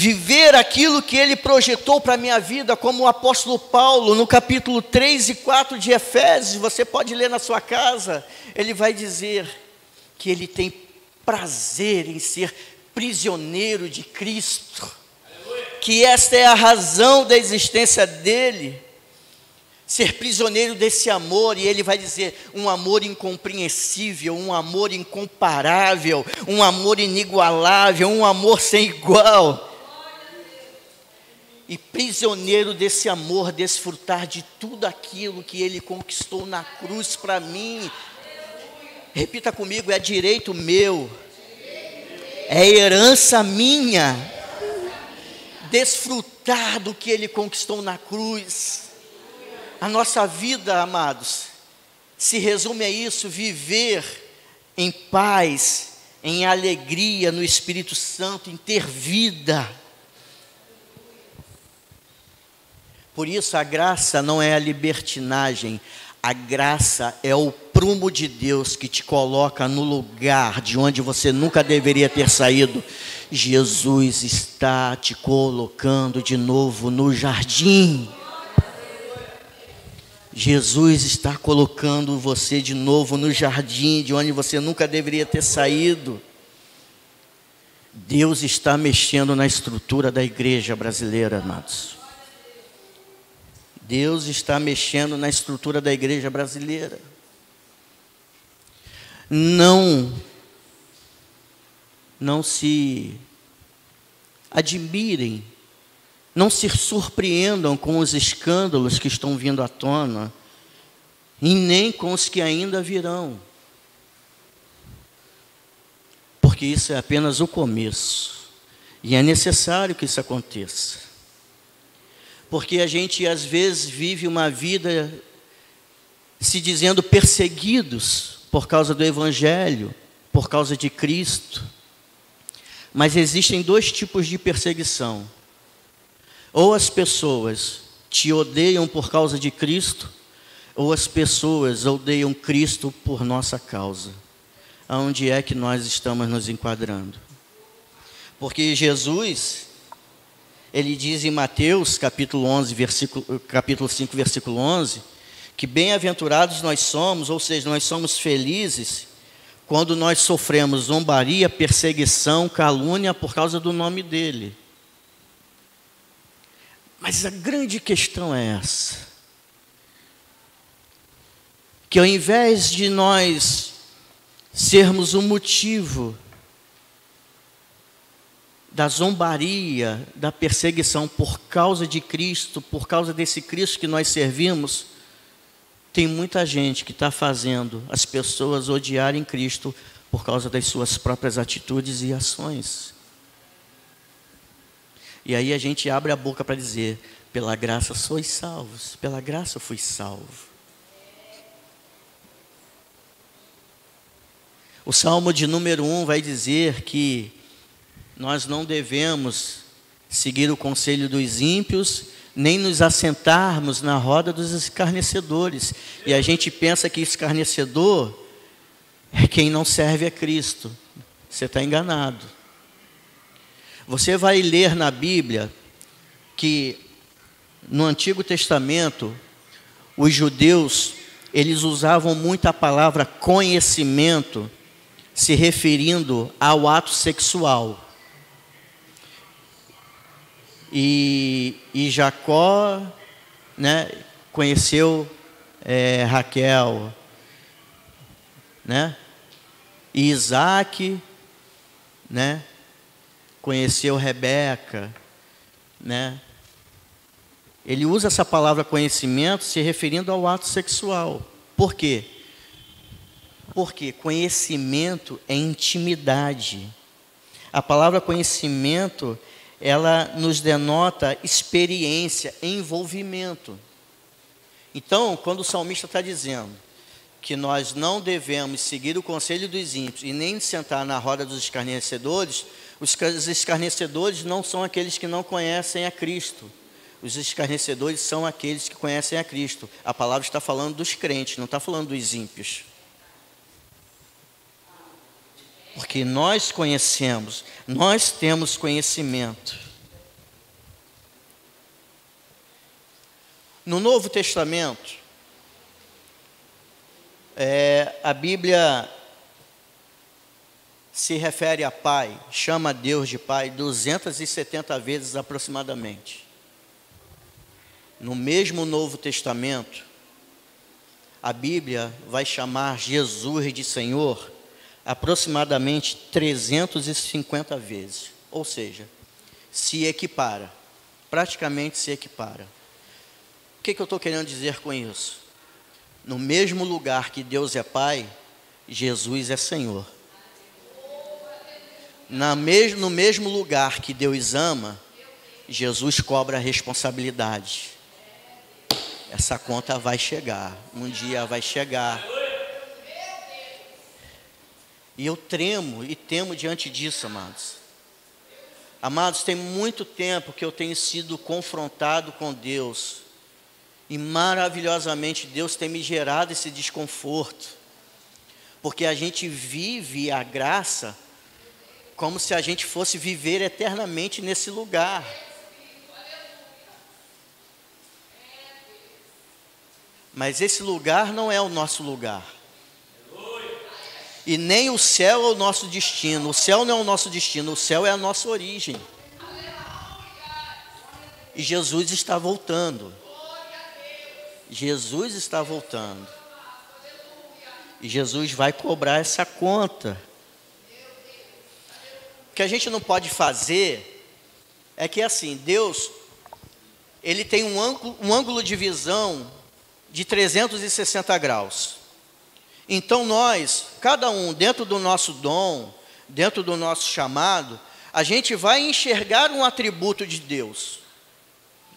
S2: viver aquilo que Ele projetou para a minha vida, como o apóstolo Paulo, no capítulo 3 e 4 de Efésios, você pode ler na sua casa, ele vai dizer que ele tem prazer em ser prisioneiro de Cristo, que esta é a razão da existência dele, ser prisioneiro desse amor, e ele vai dizer, um amor incompreensível, um amor incomparável, um amor inigualável, um amor sem igual. E prisioneiro desse amor, desfrutar de tudo aquilo que ele conquistou na cruz para mim. Repita comigo, é direito meu, é herança minha, desfrutar do que ele conquistou na cruz. A nossa vida, amados, se resume a isso, viver em paz, em alegria no Espírito Santo, em ter vida. Por isso a graça não é a libertinagem, a graça é o prumo de Deus que te coloca no lugar de onde você nunca deveria ter saído. Jesus está te colocando de novo no jardim. Jesus está colocando você de novo no jardim de onde você nunca deveria ter saído. Deus está mexendo na estrutura da igreja brasileira, amados. Deus está mexendo na estrutura da igreja brasileira. Não se admirem, não se surpreendam com os escândalos que estão vindo à tona, e nem com os que ainda virão. Porque isso é apenas o começo, e é necessário que isso aconteça. Porque a gente às vezes vive uma vida se dizendo perseguidos por causa do Evangelho, por causa de Cristo. Mas existem dois tipos de perseguição. Ou as pessoas te odeiam por causa de Cristo, ou as pessoas odeiam Cristo por nossa causa. Aonde é que nós estamos nos enquadrando? Porque Jesus, ele diz em Mateus, capítulo 5, versículo 11, que bem-aventurados nós somos, ou seja, nós somos felizes, quando nós sofremos zombaria, perseguição, calúnia por causa do nome dele. Mas a grande questão é essa, que ao invés de nós sermos o motivo da zombaria, da perseguição por causa de Cristo, por causa desse Cristo que nós servimos, tem muita gente que está fazendo as pessoas odiarem Cristo por causa das suas próprias atitudes e ações. E aí a gente abre a boca para dizer, pela graça sois salvos, pela graça eu fui salvo. O Salmo de número 1 vai dizer que nós não devemos seguir o conselho dos ímpios, nem nos assentarmos na roda dos escarnecedores. E a gente pensa que escarnecedor é quem não serve a Cristo. Você está enganado. Você vai ler na Bíblia que no Antigo Testamento, os judeus, eles usavam muito a palavra conhecimento, se referindo ao ato sexual. E Jacó, né, conheceu Raquel, né? E Isaac, né, conheceu Rebeca, né? Ele usa essa palavra conhecimento se referindo ao ato sexual. Por quê? Porque conhecimento é intimidade. A palavra conhecimento, ela nos denota experiência, envolvimento. Então, quando o salmista está dizendo que nós não devemos seguir o conselho dos ímpios e nem sentar na roda dos escarnecedores, os escarnecedores não são aqueles que não conhecem a Cristo. Os escarnecedores são aqueles que conhecem a Cristo. A palavra está falando dos crentes, não está falando dos ímpios. Porque nós conhecemos, nós temos conhecimento. No Novo Testamento, a Bíblia se refere a Pai, chama Deus de Pai 270 vezes aproximadamente. No mesmo Novo Testamento, a Bíblia vai chamar Jesus de Senhor aproximadamente 350 vezes. Ou seja, se equipara, praticamente se equipara. O que eu estou querendo dizer com isso? No mesmo lugar que Deus é Pai, Jesus é Senhor. No mesmo lugar que Deus ama, Jesus cobra a responsabilidade. Essa conta vai chegar, um dia vai chegar. E eu tremo e temo diante disso, amados. Amados, tem muito tempo que eu tenho sido confrontado com Deus. E maravilhosamente Deus tem me gerado esse desconforto. Porque a gente vive a graça como se a gente fosse viver eternamente nesse lugar. Mas esse lugar não é o nosso lugar. E nem o céu é o nosso destino. O céu não é o nosso destino, o céu é a nossa origem. E Jesus está voltando. Jesus está voltando. E Jesus vai cobrar essa conta. O que a gente não pode fazer é que assim, Deus, Ele tem um ângulo de visão de 360 graus. Então nós, cada um, dentro do nosso dom, dentro do nosso chamado, a gente vai enxergar um atributo de Deus.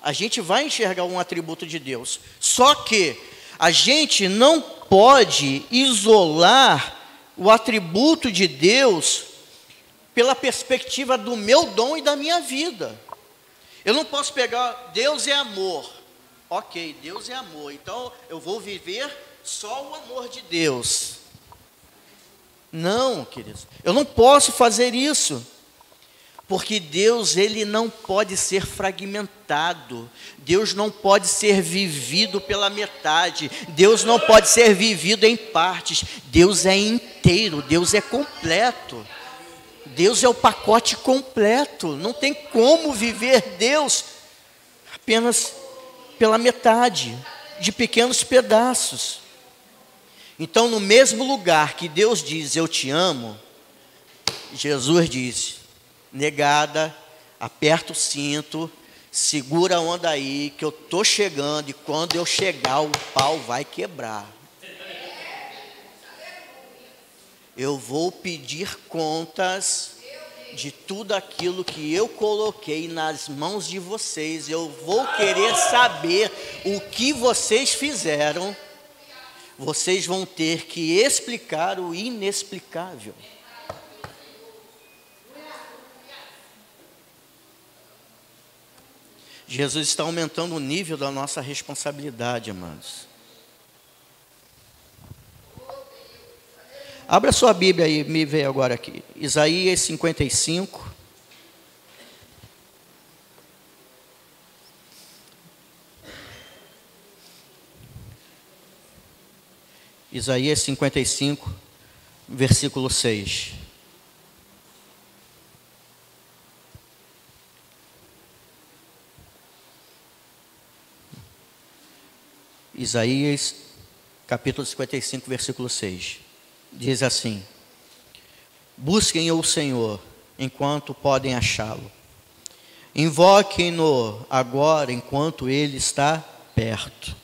S2: A gente vai enxergar um atributo de Deus. Só que a gente não pode isolar o atributo de Deus pela perspectiva do meu dom e da minha vida. Eu não posso pegar, Deus é amor. Ok, Deus é amor, então eu vou viver só o amor de Deus. Não, queridos, eu não posso fazer isso. Porque Deus, Ele não pode ser fragmentado. Deus não pode ser vivido pela metade. Deus não pode ser vivido em partes. Deus é inteiro, Deus é completo. Deus é o pacote completo. Não tem como viver Deus apenas pela metade, de pequenos pedaços. Então, no mesmo lugar que Deus diz, eu te amo, Jesus diz, negada, aperta o cinto, segura a onda aí, que eu estou chegando, e quando eu chegar, o pau vai quebrar. Eu vou pedir contas de tudo aquilo que eu coloquei nas mãos de vocês. Eu vou querer saber o que vocês fizeram. Vocês vão ter que explicar o inexplicável. Jesus está aumentando o nível da nossa responsabilidade, amados. Abra sua Bíblia aí, me vê agora aqui. Isaías 55. Isaías 55, versículo 6. Isaías, capítulo 55, versículo 6. Diz assim: busquem o Senhor enquanto podem achá-lo. Invoquem-no agora enquanto ele está perto.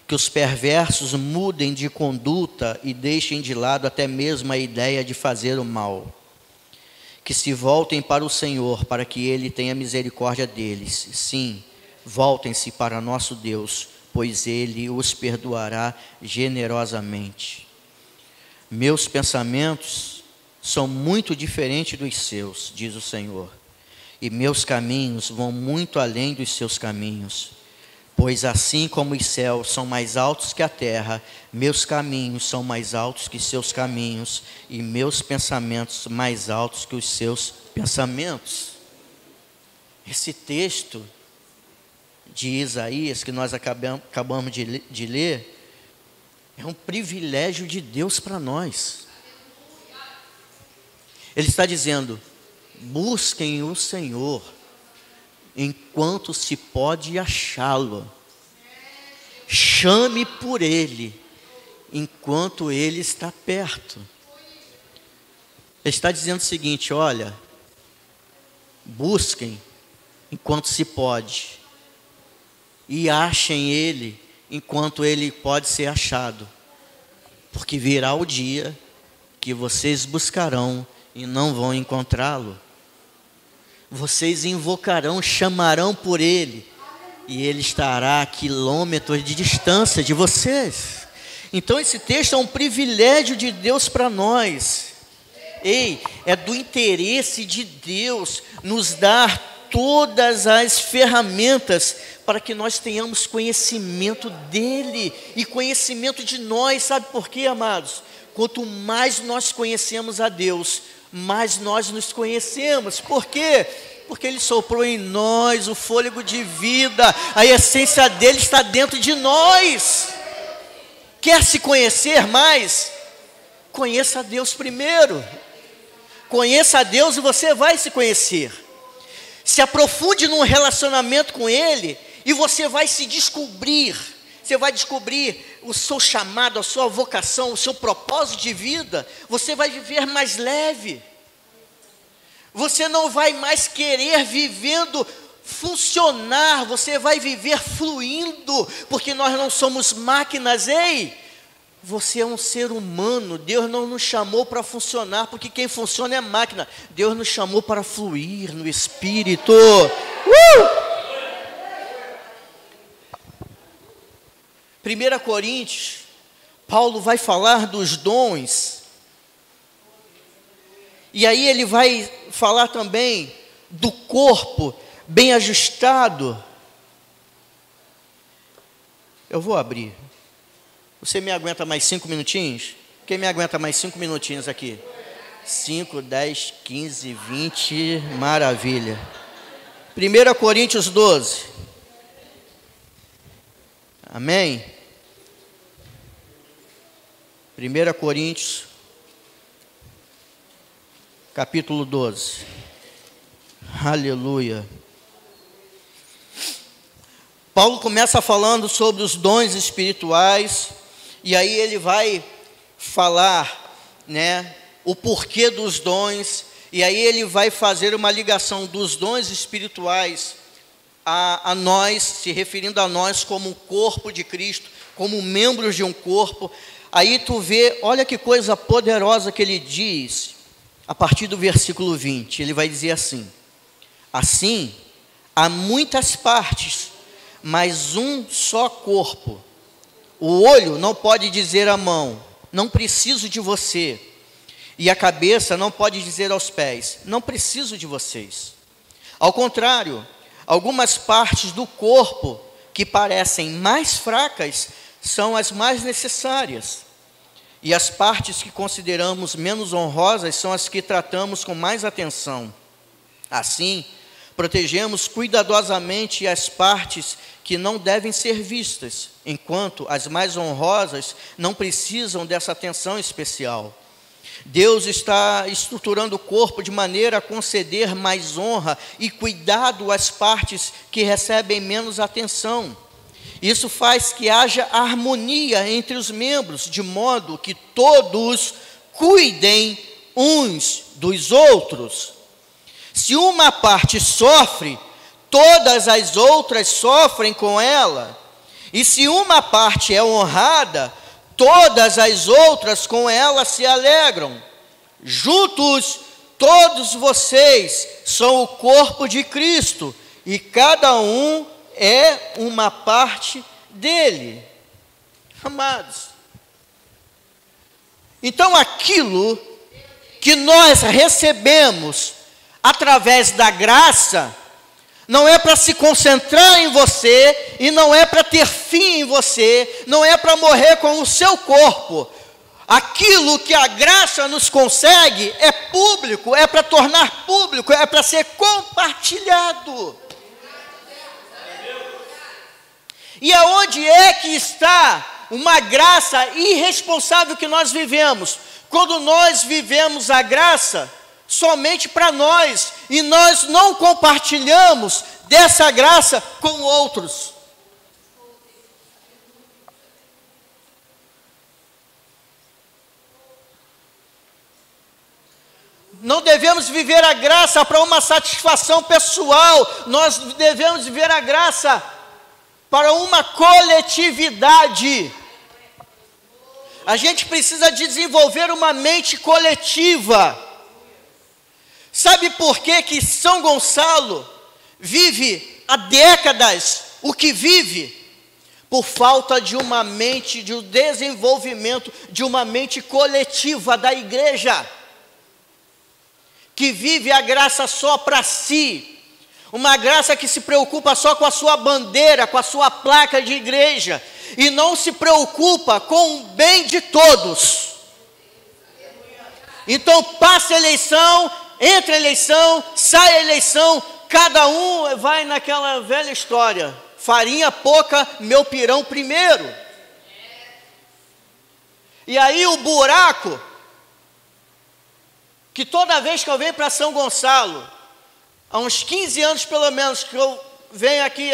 S2: Que os perversos mudem de conduta e deixem de lado até mesmo a ideia de fazer o mal. Que se voltem para o Senhor, para que ele tenha misericórdia deles. Sim, voltem-se para nosso Deus, pois ele os perdoará generosamente. Meus pensamentos são muito diferentes dos seus, diz o Senhor, e meus caminhos vão muito além dos seus caminhos. Pois assim como os céus são mais altos que a terra, meus caminhos são mais altos que seus caminhos, e meus pensamentos mais altos que os seus pensamentos. Esse texto de Isaías, que nós acabamos de ler, é um privilégio de Deus para nós. Ele está dizendo: busquem o Senhor enquanto se pode achá-lo. Chame por Ele enquanto Ele está perto. Ele está dizendo o seguinte: olha, busquem enquanto se pode, e achem Ele enquanto Ele pode ser achado, porque virá o dia que vocês buscarão e não vão encontrá-lo. Vocês invocarão, chamarão por Ele, e Ele estará a quilômetros de distância de vocês. Então esse texto é um privilégio de Deus para nós. Ei, é do interesse de Deus nos dar todas as ferramentas para que nós tenhamos conhecimento dEle e conhecimento de nós. Sabe por quê, amados? Quanto mais nós conhecemos a Deus, mais nós nos conhecemos. Por quê? Porque Ele soprou em nós o fôlego de vida, a essência dEle está dentro de nós. Quer se conhecer mais? Conheça a Deus primeiro. Conheça a Deus e você vai se conhecer. Se aprofunde num relacionamento com Ele e você vai se descobrir. Você vai descobrir o seu chamado, a sua vocação, o seu propósito de vida. Você vai viver mais leve. Você não vai mais querer vivendo, funcionar. Você vai viver fluindo, porque nós não somos máquinas, ei. Você é um ser humano. Deus não nos chamou para funcionar, porque quem funciona é máquina. Deus nos chamou para fluir no Espírito. 1 Coríntios, Paulo vai falar dos dons. E aí ele vai falar também do corpo bem ajustado. Eu vou abrir. Você me aguenta mais 5 minutinhos? Quem me aguenta mais 5 minutinhos aqui? 5, 10, 15, 20, maravilha. 1 Coríntios 12. Amém? 1 Coríntios, capítulo 12. Aleluia. Paulo começa falando sobre os dons espirituais. E aí ele vai falar, né, o porquê dos dons. E aí ele vai fazer uma ligação dos dons espirituais a nós, se referindo a nós como um corpo de Cristo, como membros de um corpo. Aí tu vê, olha que coisa poderosa que ele diz, a partir do versículo 20. Ele vai dizer assim: assim, há muitas partes, mas um só corpo. O olho não pode dizer à mão: não preciso de você. E a cabeça não pode dizer aos pés: não preciso de vocês. Ao contrário, algumas partes do corpo que parecem mais fracas são as mais necessárias. E as partes que consideramos menos honrosas são as que tratamos com mais atenção. Assim, protegemos cuidadosamente as partes que não devem ser vistas, enquanto as mais honrosas não precisam dessa atenção especial. Deus está estruturando o corpo de maneira a conceder mais honra e cuidado às partes que recebem menos atenção. Isso faz que haja harmonia entre os membros, de modo que todos cuidem uns dos outros. Se uma parte sofre, todas as outras sofrem com ela. E se uma parte é honrada, todas as outras com ela se alegram. Juntos, todos vocês são o corpo de Cristo, e cada um é uma parte dele. Amados, então aquilo que nós recebemos através da graça, não é para se concentrar em você, e não é para ter fim em você, não é para morrer com o seu corpo. Aquilo que a graça nos consegue é público, é para tornar público, é para ser compartilhado. E aonde é que está uma graça irresponsável que nós vivemos? Quando nós vivemos a graça somente para nós, e nós não compartilhamos dessa graça com outros. Não devemos viver a graça para uma satisfação pessoal, nós devemos viver a graça para uma coletividade. A gente precisa desenvolver uma mente coletiva. Sabe por que São Gonçalo vive há décadas o que vive? Por falta de uma mente, de um desenvolvimento de uma mente coletiva da igreja, que vive a graça só para si, uma graça que se preocupa só com a sua bandeira, com a sua placa de igreja, e não se preocupa com o bem de todos. Então passa a eleição, entra a eleição, sai a eleição, cada um vai naquela velha história, farinha pouca, meu pirão primeiro. E aí o buraco, que toda vez que eu venho para São Gonçalo, há uns 15 anos pelo menos, que eu venho aqui,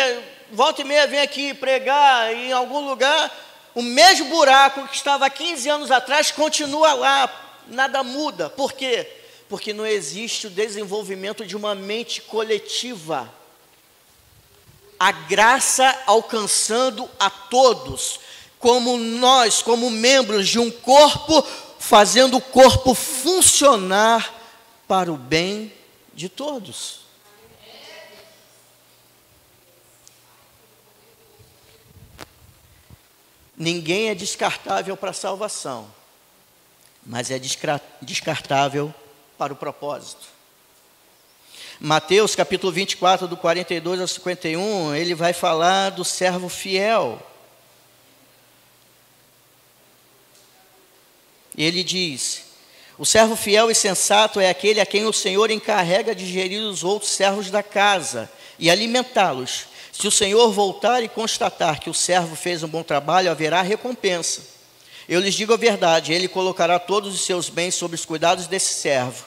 S2: volta e meia venho aqui pregar em algum lugar, o mesmo buraco que estava há 15 anos atrás continua lá, nada muda. Por quê? Porque não existe o desenvolvimento de uma mente coletiva. A graça alcançando a todos, como nós, como membros de um corpo, fazendo o corpo funcionar para o bem de todos. Ninguém é descartável para a salvação, mas é descartável para o propósito. Mateus capítulo 24, do 42 ao 51, ele vai falar do servo fiel. E ele diz: o servo fiel e sensato é aquele a quem o Senhor encarrega de gerir os outros servos da casa e alimentá-los. Se o Senhor voltar e constatar que o servo fez um bom trabalho, haverá recompensa. Eu lhes digo a verdade, ele colocará todos os seus bens sob os cuidados desse servo.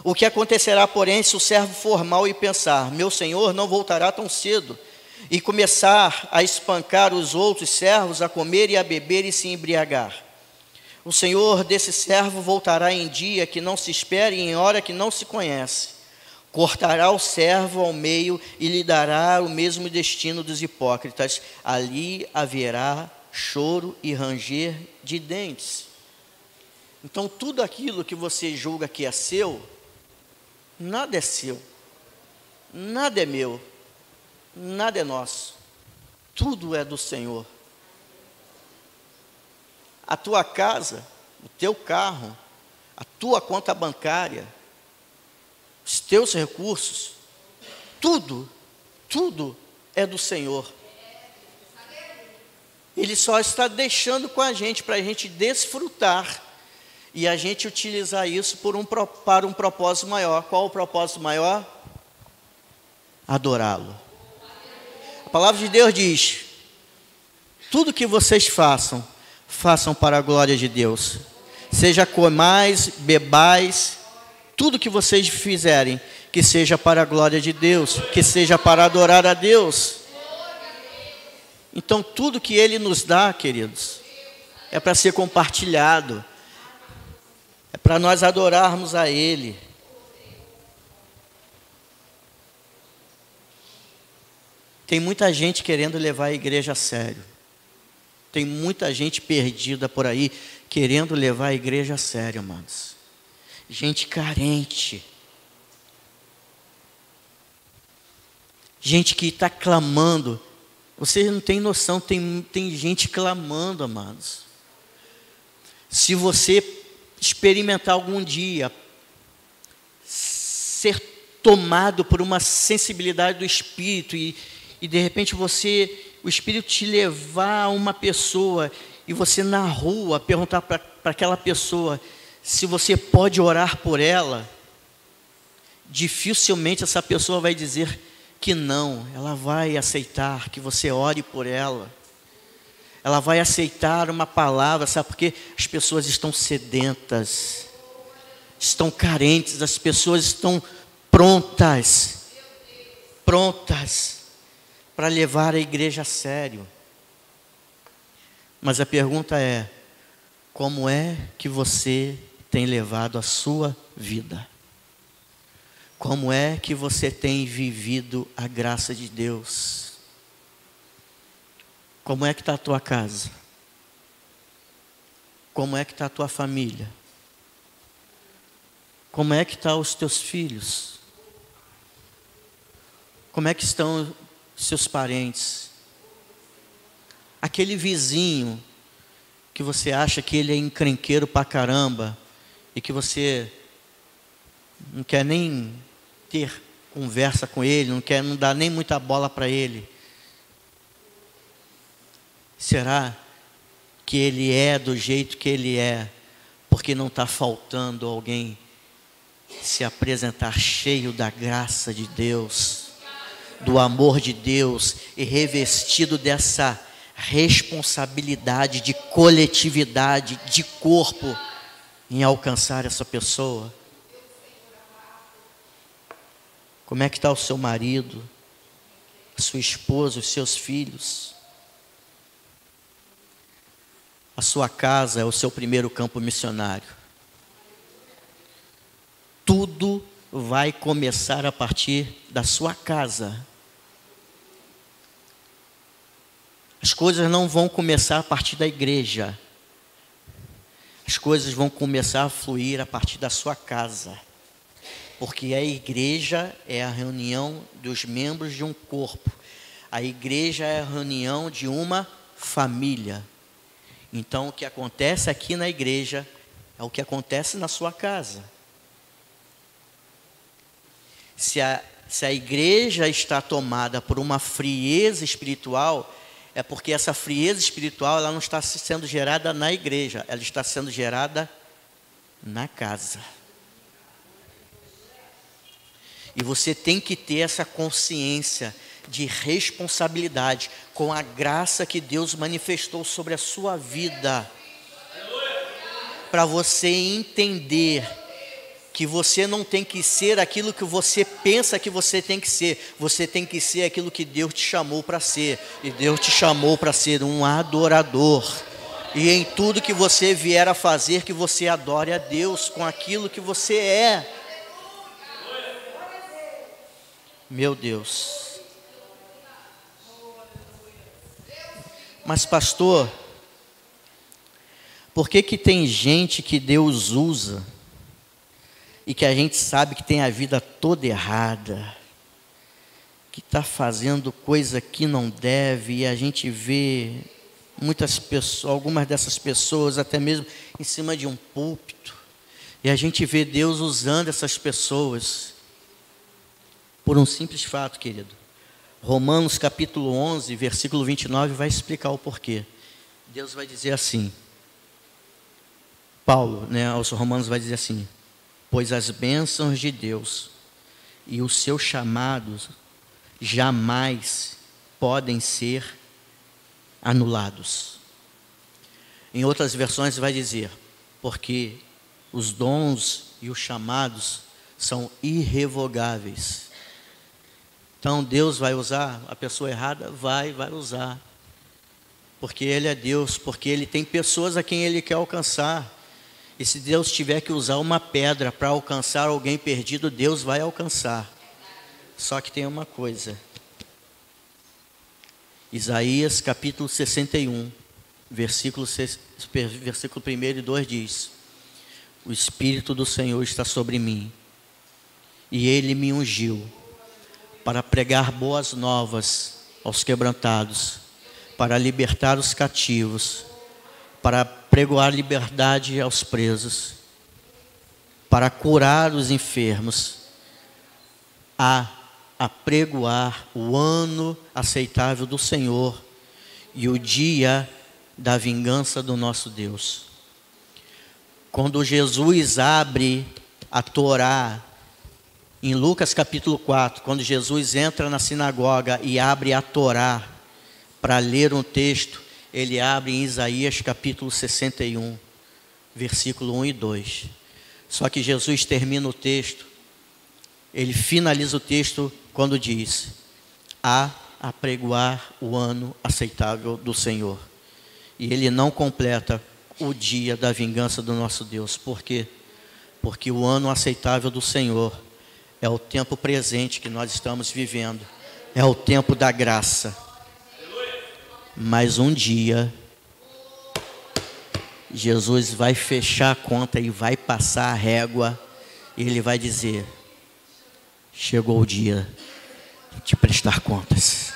S2: O que acontecerá, porém, se o servo for mau e pensar: meu senhor não voltará tão cedo, e começar a espancar os outros servos, a comer e a beber e se embriagar? O senhor desse servo voltará em dia que não se espera e em hora que não se conhece. Cortará o servo ao meio e lhe dará o mesmo destino dos hipócritas. Ali haverá choro e ranger de dentes. Então, tudo aquilo que você julga que é seu, nada é seu, nada é meu, nada é nosso, tudo é do Senhor. A tua casa, o teu carro, a tua conta bancária, os teus recursos, tudo é do Senhor. Ele só está deixando com a gente, para a gente desfrutar, e a gente utilizar isso para um propósito maior. Qual o propósito maior? Adorá-lo. A palavra de Deus diz: tudo que vocês façam, façam para a glória de Deus. Seja comais, bebais, tudo que vocês fizerem, que seja para a glória de Deus, que seja para adorar a Deus. Então, tudo que Ele nos dá, queridos, é para ser compartilhado, é para nós adorarmos a Ele. Tem muita gente querendo levar a igreja a sério. Tem muita gente perdida por aí, querendo levar a igreja a sério, amados. Gente carente. Gente que está clamando. Vocês não têm noção, tem gente clamando, amados. Se você experimentar algum dia ser tomado por uma sensibilidade do Espírito e de repente o Espírito te levar a uma pessoa e você na rua perguntar para aquela pessoa se você pode orar por ela, dificilmente essa pessoa vai dizer que não, ela vai aceitar que você ore por ela. ela vai aceitar uma palavra, sabe por quê? As pessoas estão sedentas, estão carentes, as pessoas estão prontas para levar a igreja a sério. Mas a pergunta é: como é que você tem levado a sua vida? Como é que você tem vivido a graça de Deus? Como é que está a tua casa? Como é que está a tua família? Como é que estão os teus filhos? Como é que estão os seus parentes? Aquele vizinho que você acha que ele é encrenqueiro pra caramba e que você não quer nem ter conversa com ele, não dá nem muita bola para ele. Será que ele é do jeito que ele é porque não está faltando alguém se apresentar cheio da graça de Deus, do amor de Deus e revestido dessa responsabilidade de coletividade, de corpo, em alcançar essa pessoa? Como é que está o seu marido, a sua esposa, os seus filhos? A sua casa é o seu primeiro campo missionário. Tudo vai começar a partir da sua casa. As coisas não vão começar a partir da igreja. As coisas vão começar a fluir a partir da sua casa. Porque a igreja é a reunião dos membros de um corpo. A igreja é a reunião de uma família. Então, o que acontece aqui na igreja é o que acontece na sua casa. Se a igreja está tomada por uma frieza espiritual, é porque essa frieza espiritual ela não está sendo gerada na igreja, ela está sendo gerada na casa. E você tem que ter essa consciência de responsabilidade com a graça que Deus manifestou sobre a sua vida. Para você entender que você não tem que ser aquilo que você pensa que você tem que ser. Você tem que ser aquilo que Deus te chamou para ser. E Deus te chamou para ser um adorador. E em tudo que você vier a fazer, que você adore a Deus com aquilo que você é. Meu Deus. Mas pastor, por que tem gente que Deus usa e que a gente sabe que tem a vida toda errada, que está fazendo coisa que não deve, e a gente vê muitas pessoas, algumas dessas pessoas até mesmo em cima de um púlpito, e a gente vê Deus usando essas pessoas por um simples fato, querido. Romanos capítulo 11, versículo 29 vai explicar o porquê. Deus vai dizer assim, Paulo, aos Romanos vai dizer assim: pois as bênçãos de Deus e os seus chamados jamais podem ser anulados. Em outras versões vai dizer, porque os dons e os chamados são irrevogáveis. Então Deus vai usar a pessoa errada? Vai usar. Porque Ele é Deus, porque Ele tem pessoas a quem Ele quer alcançar. E se Deus tiver que usar uma pedra para alcançar alguém perdido, Deus vai alcançar. Só que tem uma coisa. Isaías capítulo 61, versículo 1 e 2 diz: o Espírito do Senhor está sobre mim, e Ele me ungiu para pregar boas novas aos quebrantados, para libertar os cativos, para pregoar liberdade aos presos, para curar os enfermos, a apregoar o ano aceitável do Senhor e o dia da vingança do nosso Deus. Quando Jesus abre a Torá, em Lucas capítulo 4, quando Jesus entra na sinagoga e abre a Torá para ler um texto, ele abre em Isaías capítulo 61, versículo 1 e 2. Só que Jesus termina o texto, ele finaliza o texto quando diz: a apregoar o ano aceitável do Senhor. E ele não completa o dia da vingança do nosso Deus. Por quê? Porque o ano aceitável do Senhor é o tempo presente que nós estamos vivendo, é o tempo da graça. Mas um dia Jesus vai fechar a conta e vai passar a régua, e ele vai dizer: chegou o dia de prestar contas.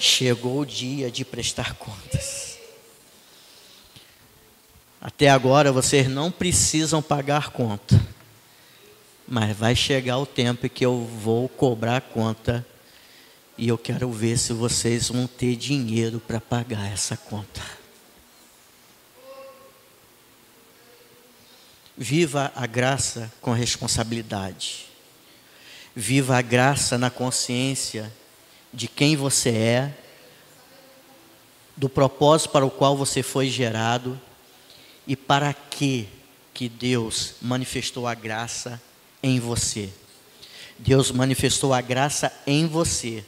S2: Chegou o dia de prestar contas. Até agora vocês não precisam pagar conta, mas vai chegar o tempo que eu vou cobrar a conta, e eu quero ver se vocês vão ter dinheiro para pagar essa conta. Viva a graça com responsabilidade. Viva a graça na consciência de quem você é, do propósito para o qual você foi gerado e para que Deus manifestou a graça em você. Deus manifestou a graça em você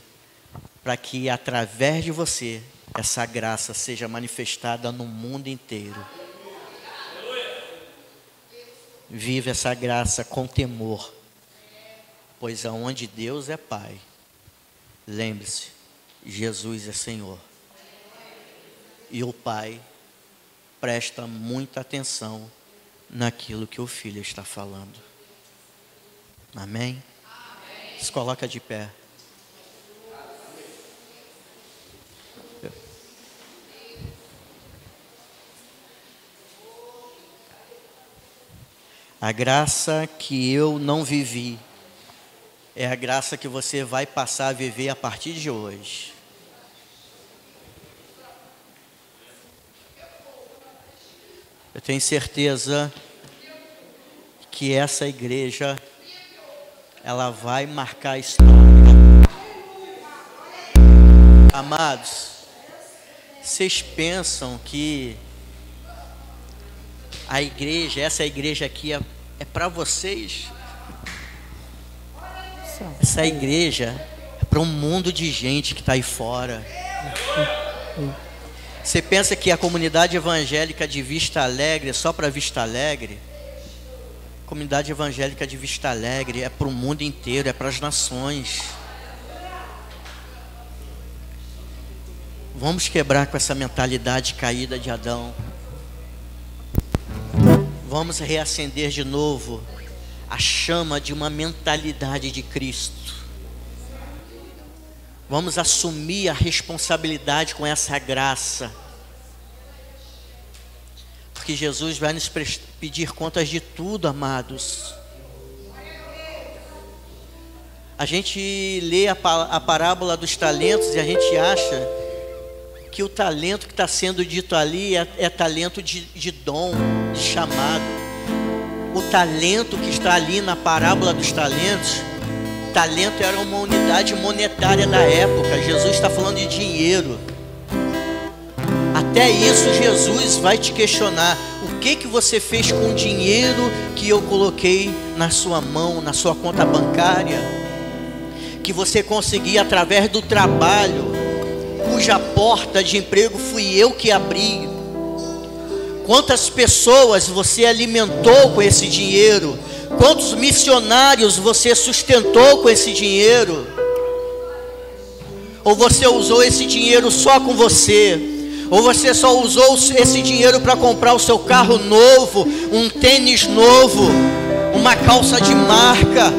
S2: para que através de você essa graça seja manifestada no mundo inteiro. Vive essa graça com temor, pois aonde Deus é Pai, lembre-se, Jesus é Senhor. E o Pai presta muita atenção naquilo que o Filho está falando. Amém? Se coloca de pé. A graça que eu não vivi é a graça que você vai passar a viver a partir de hoje. Eu tenho certeza que essa igreja, ela vai marcar a história. Amados, vocês pensam que a igreja, essa igreja aqui é para vocês? Essa igreja é para um mundo de gente que está aí fora. Você pensa que a comunidade evangélica de Vista Alegre é só para Vista Alegre? A comunidade evangélica de Vista Alegre é para o mundo inteiro, é para as nações. Vamos quebrar com essa mentalidade caída de Adão. Vamos reacender de novo a chama de uma mentalidade de Cristo. Vamos assumir a responsabilidade com essa graça, porque Jesus vai nos pedir contas de tudo, amados. A gente lê a parábola dos talentos e a gente acha que o talento que está sendo dito ali é talento de dom, de chamado. O talento que está ali na parábola dos talentos, talento era uma unidade monetária da época. Jesus está falando de dinheiro. Até isso Jesus vai te questionar: o que você fez com o dinheiro que eu coloquei na sua mão, na sua conta bancária, que você conseguia através do trabalho, cuja porta de emprego fui eu que abri? Quantas pessoas você alimentou com esse dinheiro? Quantos missionários você sustentou com esse dinheiro? Ou você usou esse dinheiro só com você? Ou você só usou esse dinheiro para comprar o seu carro novo, um tênis novo, uma calça de marca?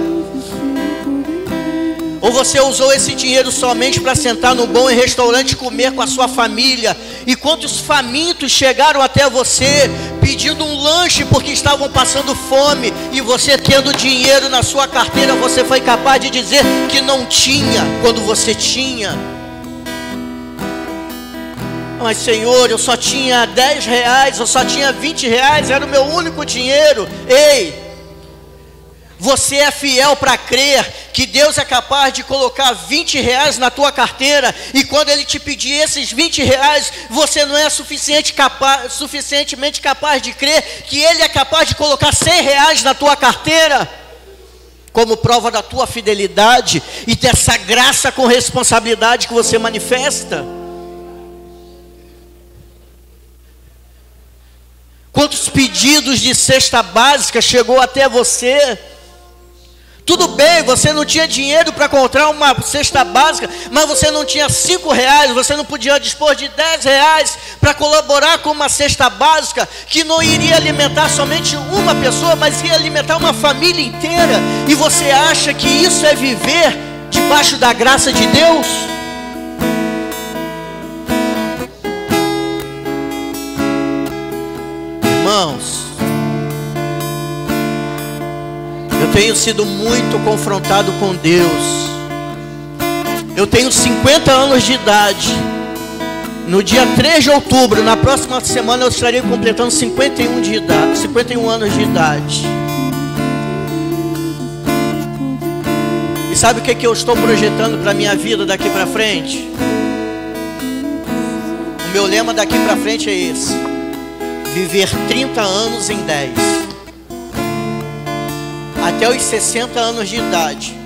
S2: Ou você usou esse dinheiro somente para sentar no bom restaurante e comer com a sua família? E quantos famintos chegaram até você pedindo um lanche porque estavam passando fome, e você tendo dinheiro na sua carteira, você foi capaz de dizer que não tinha quando você tinha? Mas Senhor, eu só tinha 10 reais, eu só tinha 20 reais, era o meu único dinheiro. Ei! Você é fiel para crer que Deus é capaz de colocar 20 reais na tua carteira, e quando Ele te pedir esses 20 reais, você não é suficientemente capaz de crer que Ele é capaz de colocar 100 reais na tua carteira, como prova da tua fidelidade e dessa graça com responsabilidade que você manifesta? Quantos pedidos de cesta básica chegou até você? Tudo bem, você não tinha dinheiro para comprar uma cesta básica, mas você não tinha 5 reais, você não podia dispor de 10 reais para colaborar com uma cesta básica que não iria alimentar somente uma pessoa, mas ia alimentar uma família inteira. E você acha que isso é viver debaixo da graça de Deus? Irmãos, eu tenho sido muito confrontado com Deus. Eu tenho 50 anos de idade. No dia 3 de outubro, na próxima semana, eu estarei completando 51 anos de idade. E sabe o que eu estou projetando para a minha vida daqui para frente? O meu lema daqui para frente é esse: viver 30 anos em 10. Até os 60 anos de idade,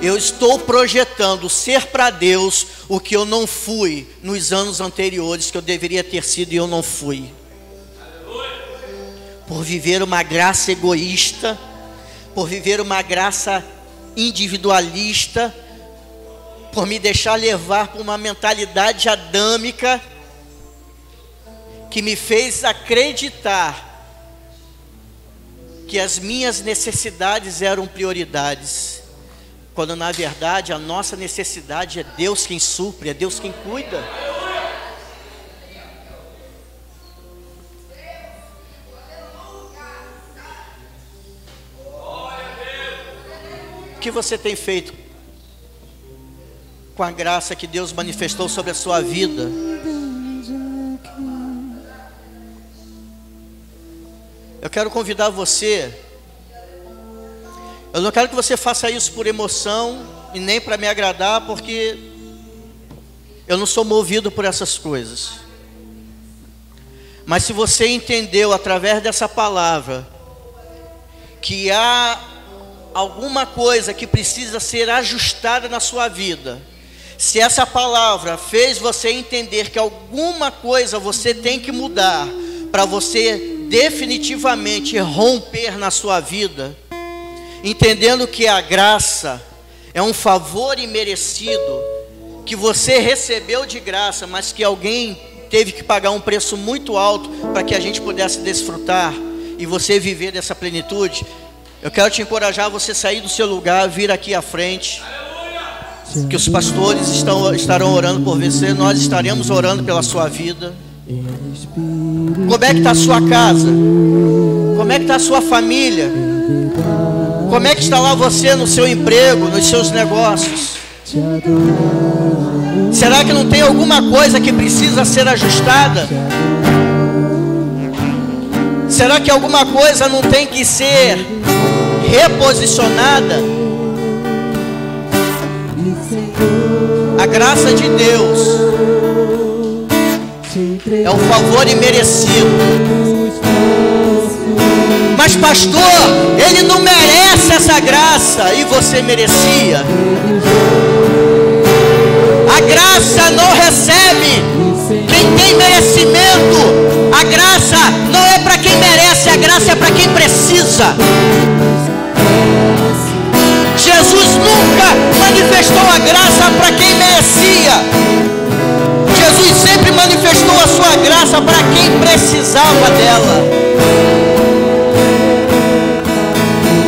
S2: eu estou projetando ser para Deus o que eu não fui nos anos anteriores, que eu deveria ter sido e eu não fui. Por viver uma graça egoísta, por viver uma graça individualista, por me deixar levar por uma mentalidade adâmica, que me fez acreditar que as minhas necessidades eram prioridades, quando na verdade a nossa necessidade é Deus quem supre, é Deus quem cuida. O que você tem feito com a graça que Deus manifestou sobre a sua vida? Eu quero convidar você. Eu não quero que você faça isso por emoção e nem para me agradar, porque eu não sou movido por essas coisas. Mas se você entendeu através dessa palavra que há alguma coisa que precisa ser ajustada na sua vida, se essa palavra fez você entender que alguma coisa você tem que mudar para você definitivamente romper na sua vida, entendendo que a graça é um favor imerecido que você recebeu de graça, mas que alguém teve que pagar um preço muito alto para que a gente pudesse desfrutar e você viver dessa plenitude. Eu quero te encorajar a você sair do seu lugar, vir aqui à frente, que os pastores estarão orando por você, nós estaremos orando pela sua vida. Como é que está a sua casa? Como é que está a sua família? Como é que está lá você no seu emprego, nos seus negócios? Será que não tem alguma coisa que precisa ser ajustada? Será que alguma coisa não tem que ser reposicionada? A graça de Deus é um favor imerecido. Mas pastor, ele não merece essa graça e você merecia. A graça não recebe quem tem merecimento. A graça não é para quem merece, a graça é para quem precisa. Jesus nunca manifestou a graça para quem merecia. Jesus sempre manifestou a sua graça para quem precisava dela.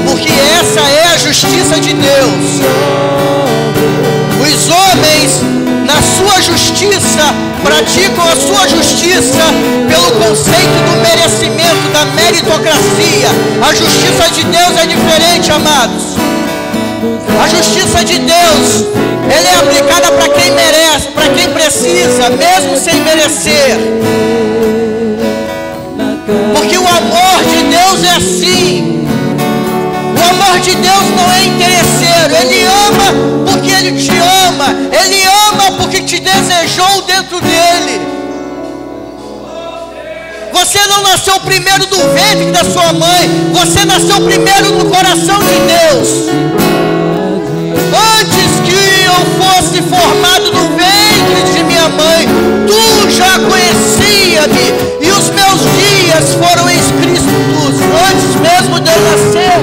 S2: Porque essa é a justiça de Deus. Os homens, na sua justiça, praticam a sua justiça pelo conceito do merecimento, da meritocracia. A justiça de Deus é diferente, amados. A justiça de Deus, ela é aplicada para quem merece, para quem precisa, mesmo sem merecer. Porque o amor de Deus é assim. O amor de Deus não é interesseiro. verdadeiro. Ele ama porque Ele te ama. Ele ama porque te desejou dentro dEle. Você não nasceu primeiro do ventre da sua mãe. Você nasceu primeiro no coração de Deus. Antes que eu fosse formado no ventre de minha mãe, Tu já conhecia-me, e os meus dias foram escritos antes mesmo de eu nascer.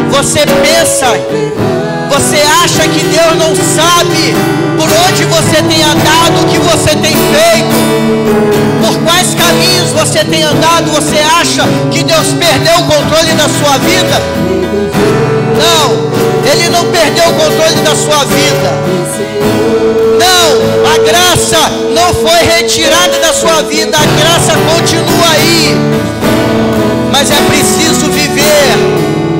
S2: Você pensa, você acha que Deus não sabe por onde você tem andado, o que você tem feito, por quais caminhos você tem andado? Você acha que Deus perdeu o controle da sua vida? Não, Ele não perdeu o controle da sua vida. Não, a graça não foi retirada da sua vida, a graça continua aí. Mas é preciso viver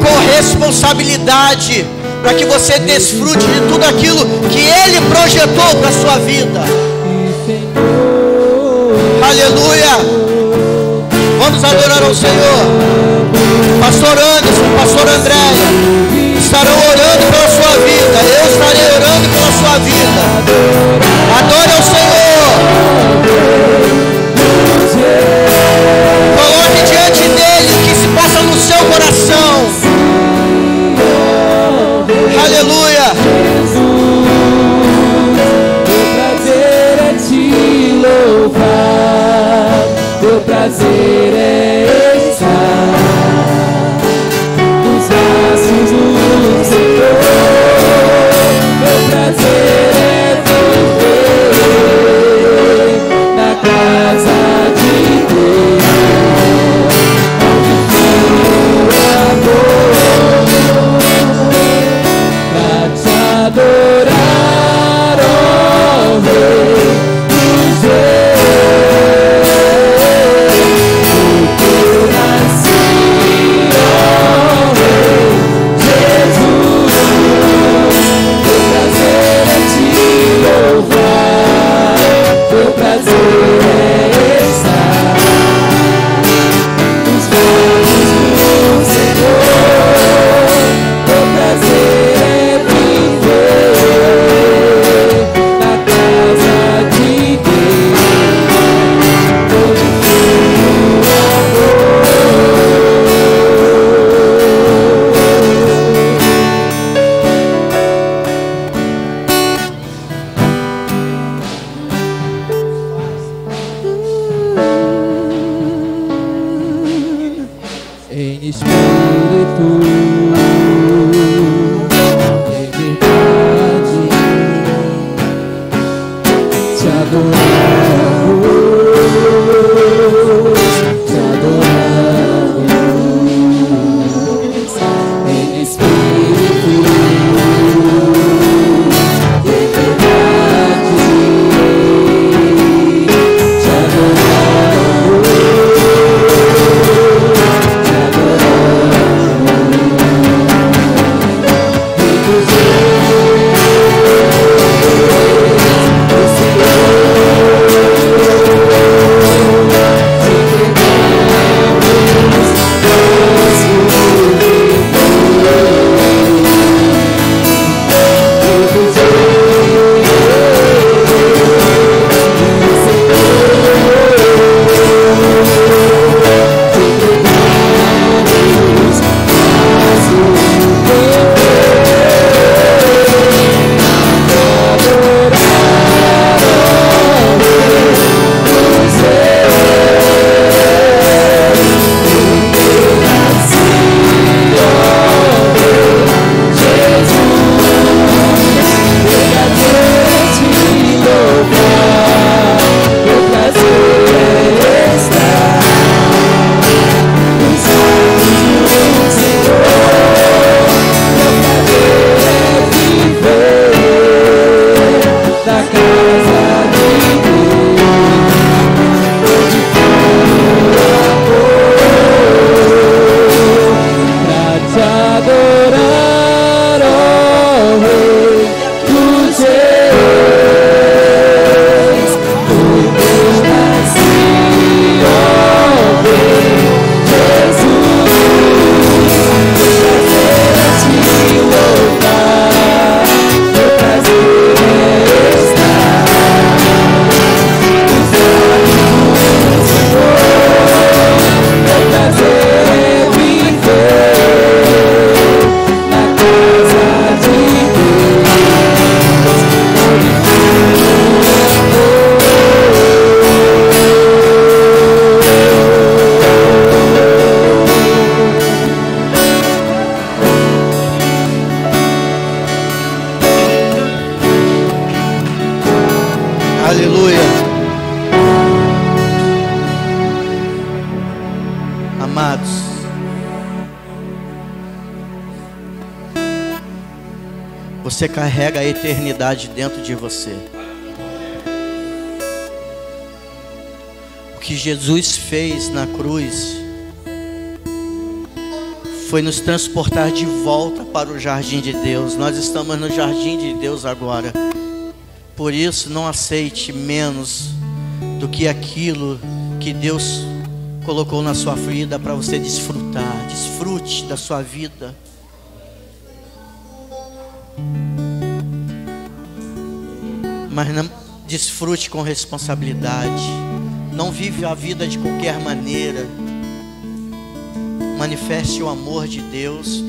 S2: com responsabilidade, para que você desfrute de tudo aquilo que Ele projetou para a sua vida. Aleluia! Vamos adorar ao Senhor. Pastor Anderson, Pastor Andréia estarão orando pela sua vida. Eu estarei orando pela sua vida. Adore ao Senhor. Coloque diante dEle o que se passa no seu coração. Aleluia.
S3: Meu prazer é te louvar. Meu prazer é estar nos braços do Senhor. Meu prazer é viver na casa de Deus, onde for amor, pra te adorar, ó Rei dos Reis.
S2: Você carrega a eternidade dentro de você. O que Jesus fez na cruz foi nos transportar de volta para o jardim de Deus. Nós estamos no jardim de Deus agora. Por isso, não aceite menos do que aquilo que Deus colocou na sua vida para você desfrutar. Desfrute da sua vida. Mas não desfrute com responsabilidade. Não vive a vida de qualquer maneira. Manifeste o amor de Deus.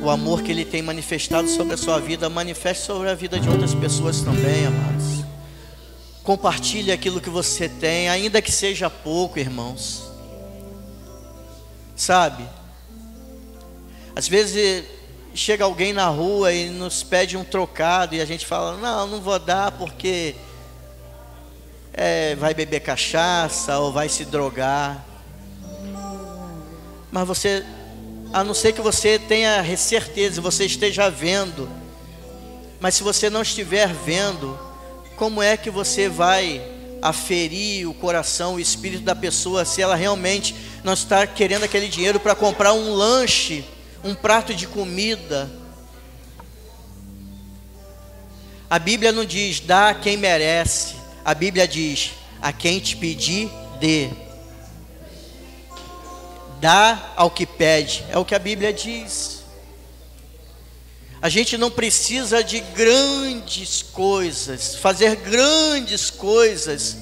S2: O amor que Ele tem manifestado sobre a sua vida, manifeste sobre a vida de outras pessoas também, amados. Compartilhe aquilo que você tem, ainda que seja pouco, irmãos. Sabe? Às vezes chega alguém na rua e nos pede um trocado e a gente fala, não vou dar porque vai beber cachaça ou vai se drogar. Mas você, a não ser que você tenha certeza, você esteja vendo, mas se você não estiver vendo, como é que você vai aferir o coração, o espírito da pessoa, se ela realmente não está querendo aquele dinheiro para comprar um lanche, um prato de comida? A Bíblia não diz, dá a quem merece. A Bíblia diz, a quem te pedir, dê. Dá ao que pede, é o que a Bíblia diz. A gente não precisa de grandes coisas, fazer grandes coisas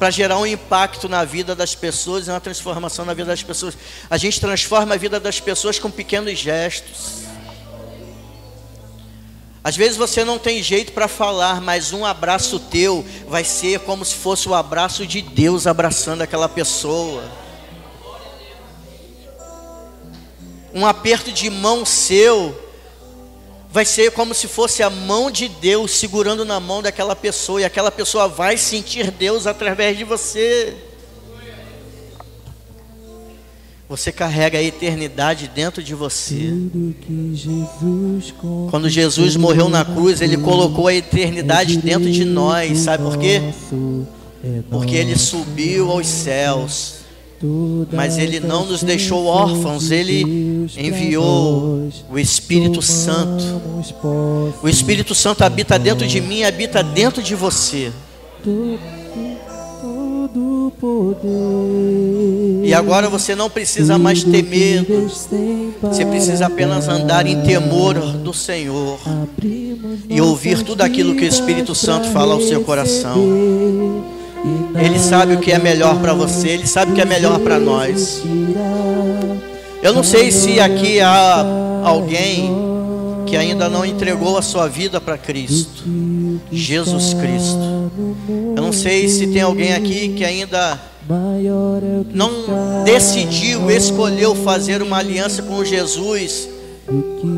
S2: para gerar um impacto na vida das pessoas e uma transformação na vida das pessoas. A gente transforma a vida das pessoas com pequenos gestos. Às vezes você não tem jeito para falar, mas um abraço teu vai ser como se fosse o abraço de Deus abraçando aquela pessoa. Um aperto de mão seu vai ser como se fosse a mão de Deus segurando na mão daquela pessoa, e aquela pessoa vai sentir Deus através de você. Você carrega a eternidade dentro de você. Quando Jesus morreu na cruz, Ele colocou a eternidade dentro de nós. Sabe por quê? Porque Ele subiu aos céus, mas Ele não nos deixou órfãos. Ele enviou o Espírito Santo. O Espírito Santo habita dentro de mim, habita dentro de você. E agora você não precisa mais ter medo. Você precisa apenas andar em temor do Senhor e ouvir tudo aquilo que o Espírito Santo fala ao seu coração. Ele sabe o que é melhor para você, Ele sabe o que é melhor para nós. Eu não sei se aqui há alguém que ainda não entregou a sua vida para Cristo, Jesus Cristo. Eu não sei se tem alguém aqui que ainda não decidiu, escolheu fazer uma aliança com Jesus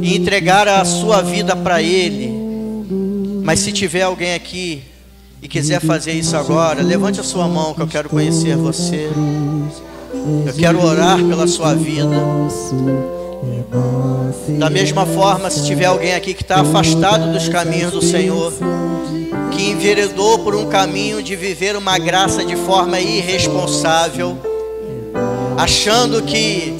S2: e entregar a sua vida para Ele. Mas se tiver alguém aqui e quiser fazer isso agora, levante a sua mão que eu quero conhecer você. Eu quero orar pela sua vida. Da mesma forma, se tiver alguém aqui que está afastado dos caminhos do Senhor, que enveredou por um caminho de viver uma graça de forma irresponsável, achando que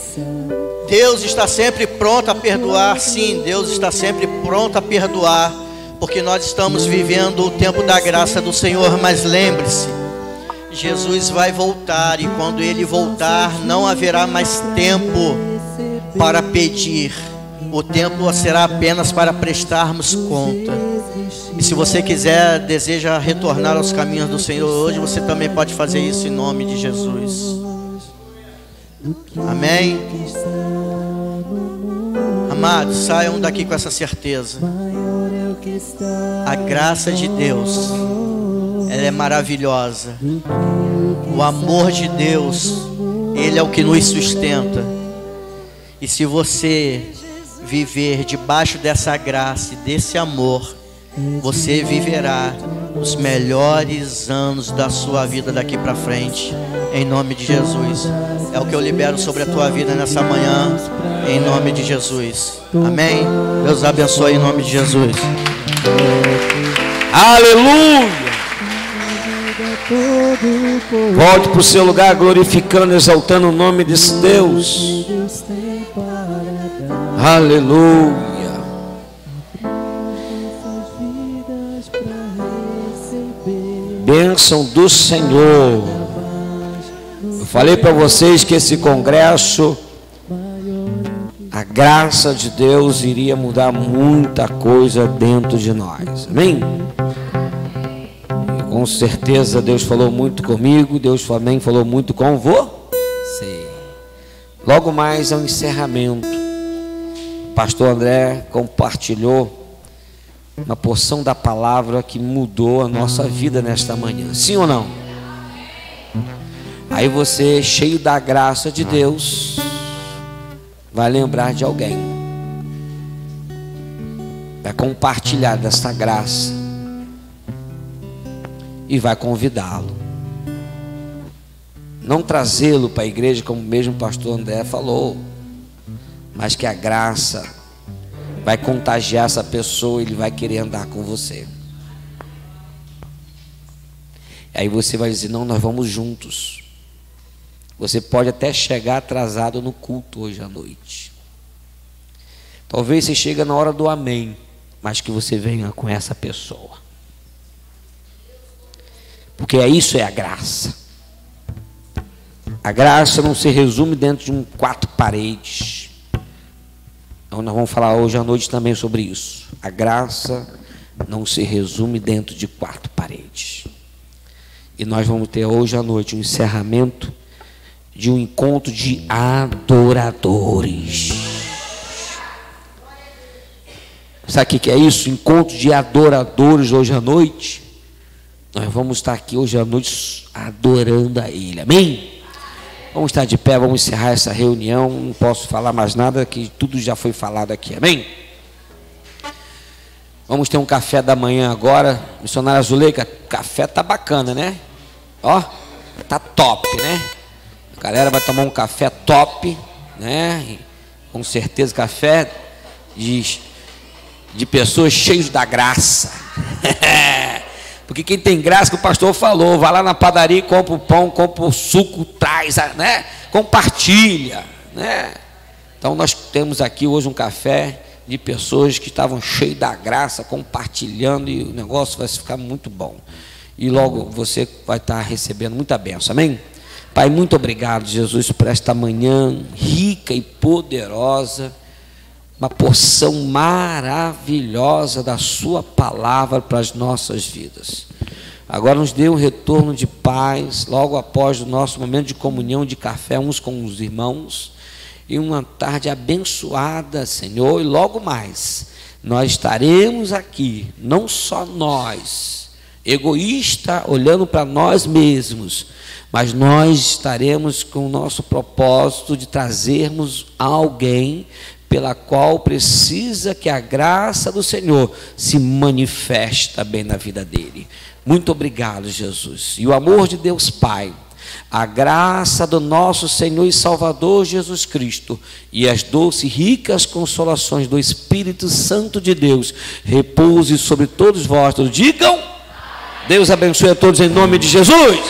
S2: Deus está sempre pronto a perdoar. Sim, Deus está sempre pronto a perdoar, porque nós estamos vivendo o tempo da graça do Senhor. Mas lembre-se, Jesus vai voltar, e quando Ele voltar, não haverá mais tempo para pedir. O tempo será apenas para prestarmos conta. E se você deseja retornar aos caminhos do Senhor hoje, você também pode fazer isso em nome de Jesus. Amém? Amados, saiam daqui com essa certeza. A graça de Deus, ela é maravilhosa. O amor de Deus, Ele é o que nos sustenta. E se você viver debaixo dessa graça e desse amor, você viverá os melhores anos da sua vida daqui para frente, em nome de Jesus. É o que eu libero sobre a tua vida nessa manhã, em nome de Jesus. Amém? Deus abençoe em nome de Jesus.
S1: Aleluia! Volte para o seu lugar glorificando, exaltando o nome desse Deus. Aleluia! Bênção do Senhor. Eu falei para vocês que esse congresso, a graça de Deus iria mudar muita coisa dentro de nós. Amém? E com certeza Deus falou muito comigo, Deus também falou muito com você. Logo mais é o encerramento. O pastor André compartilhou uma porção da palavra que mudou a nossa vida nesta manhã. Sim ou não? Aí você, cheio da graça de Deus, vai lembrar de alguém, vai compartilhar dessa graça e vai convidá-lo. Não trazê-lo para a igreja, como mesmo o pastor André falou, mas que a graça vai contagiar essa pessoa e ele vai querer andar com você. Aí você vai dizer: não, nós vamos juntos. Você pode até chegar atrasado no culto hoje à noite. Talvez você chegue na hora do amém, mas que você venha com essa pessoa. Porque isso é a graça. A graça não se resume dentro de quatro paredes. Então nós vamos falar hoje à noite também sobre isso. A graça não se resume dentro de quatro paredes. E nós vamos ter hoje à noite um encerramento de um encontro de adoradores. Sabe o que é isso? Encontro de adoradores hoje à noite. Nós vamos estar aqui hoje à noite adorando a Ele. Amém? Vamos estar de pé, vamos encerrar essa reunião. Não posso falar mais nada, que tudo já foi falado aqui. Amém? Vamos ter um café da manhã agora. Missionária Zuleika, café tá bacana, né? Ó, tá top, né? A galera vai tomar um café top, né? E, com certeza, café de pessoas cheias da graça. Porque quem tem graça, que o pastor falou, vai lá na padaria, compra o pão, compra o suco, traz, né? Compartilha, né? Então nós temos aqui hoje um café de pessoas que estavam cheias da graça, compartilhando, e o negócio vai ficar muito bom. E logo você vai estar recebendo muita bênção, amém? Pai, muito obrigado, Jesus, por esta manhã rica e poderosa, uma porção maravilhosa da sua palavra para as nossas vidas. Agora nos dê um retorno de paz, logo após o nosso momento de comunhão, de café uns com os irmãos, e uma tarde abençoada, Senhor. E logo mais, nós estaremos aqui, não só nós, egoísta, olhando para nós mesmos, mas nós estaremos com o nosso propósito de trazermos alguém pela qual precisa que a graça do Senhor se manifeste também na vida dele. Muito obrigado, Jesus. E o amor de Deus Pai, a graça do nosso Senhor e Salvador Jesus Cristo e as doces e ricas consolações do Espírito Santo de Deus repouse sobre todos vós. Digam, Deus abençoe a todos em nome de Jesus.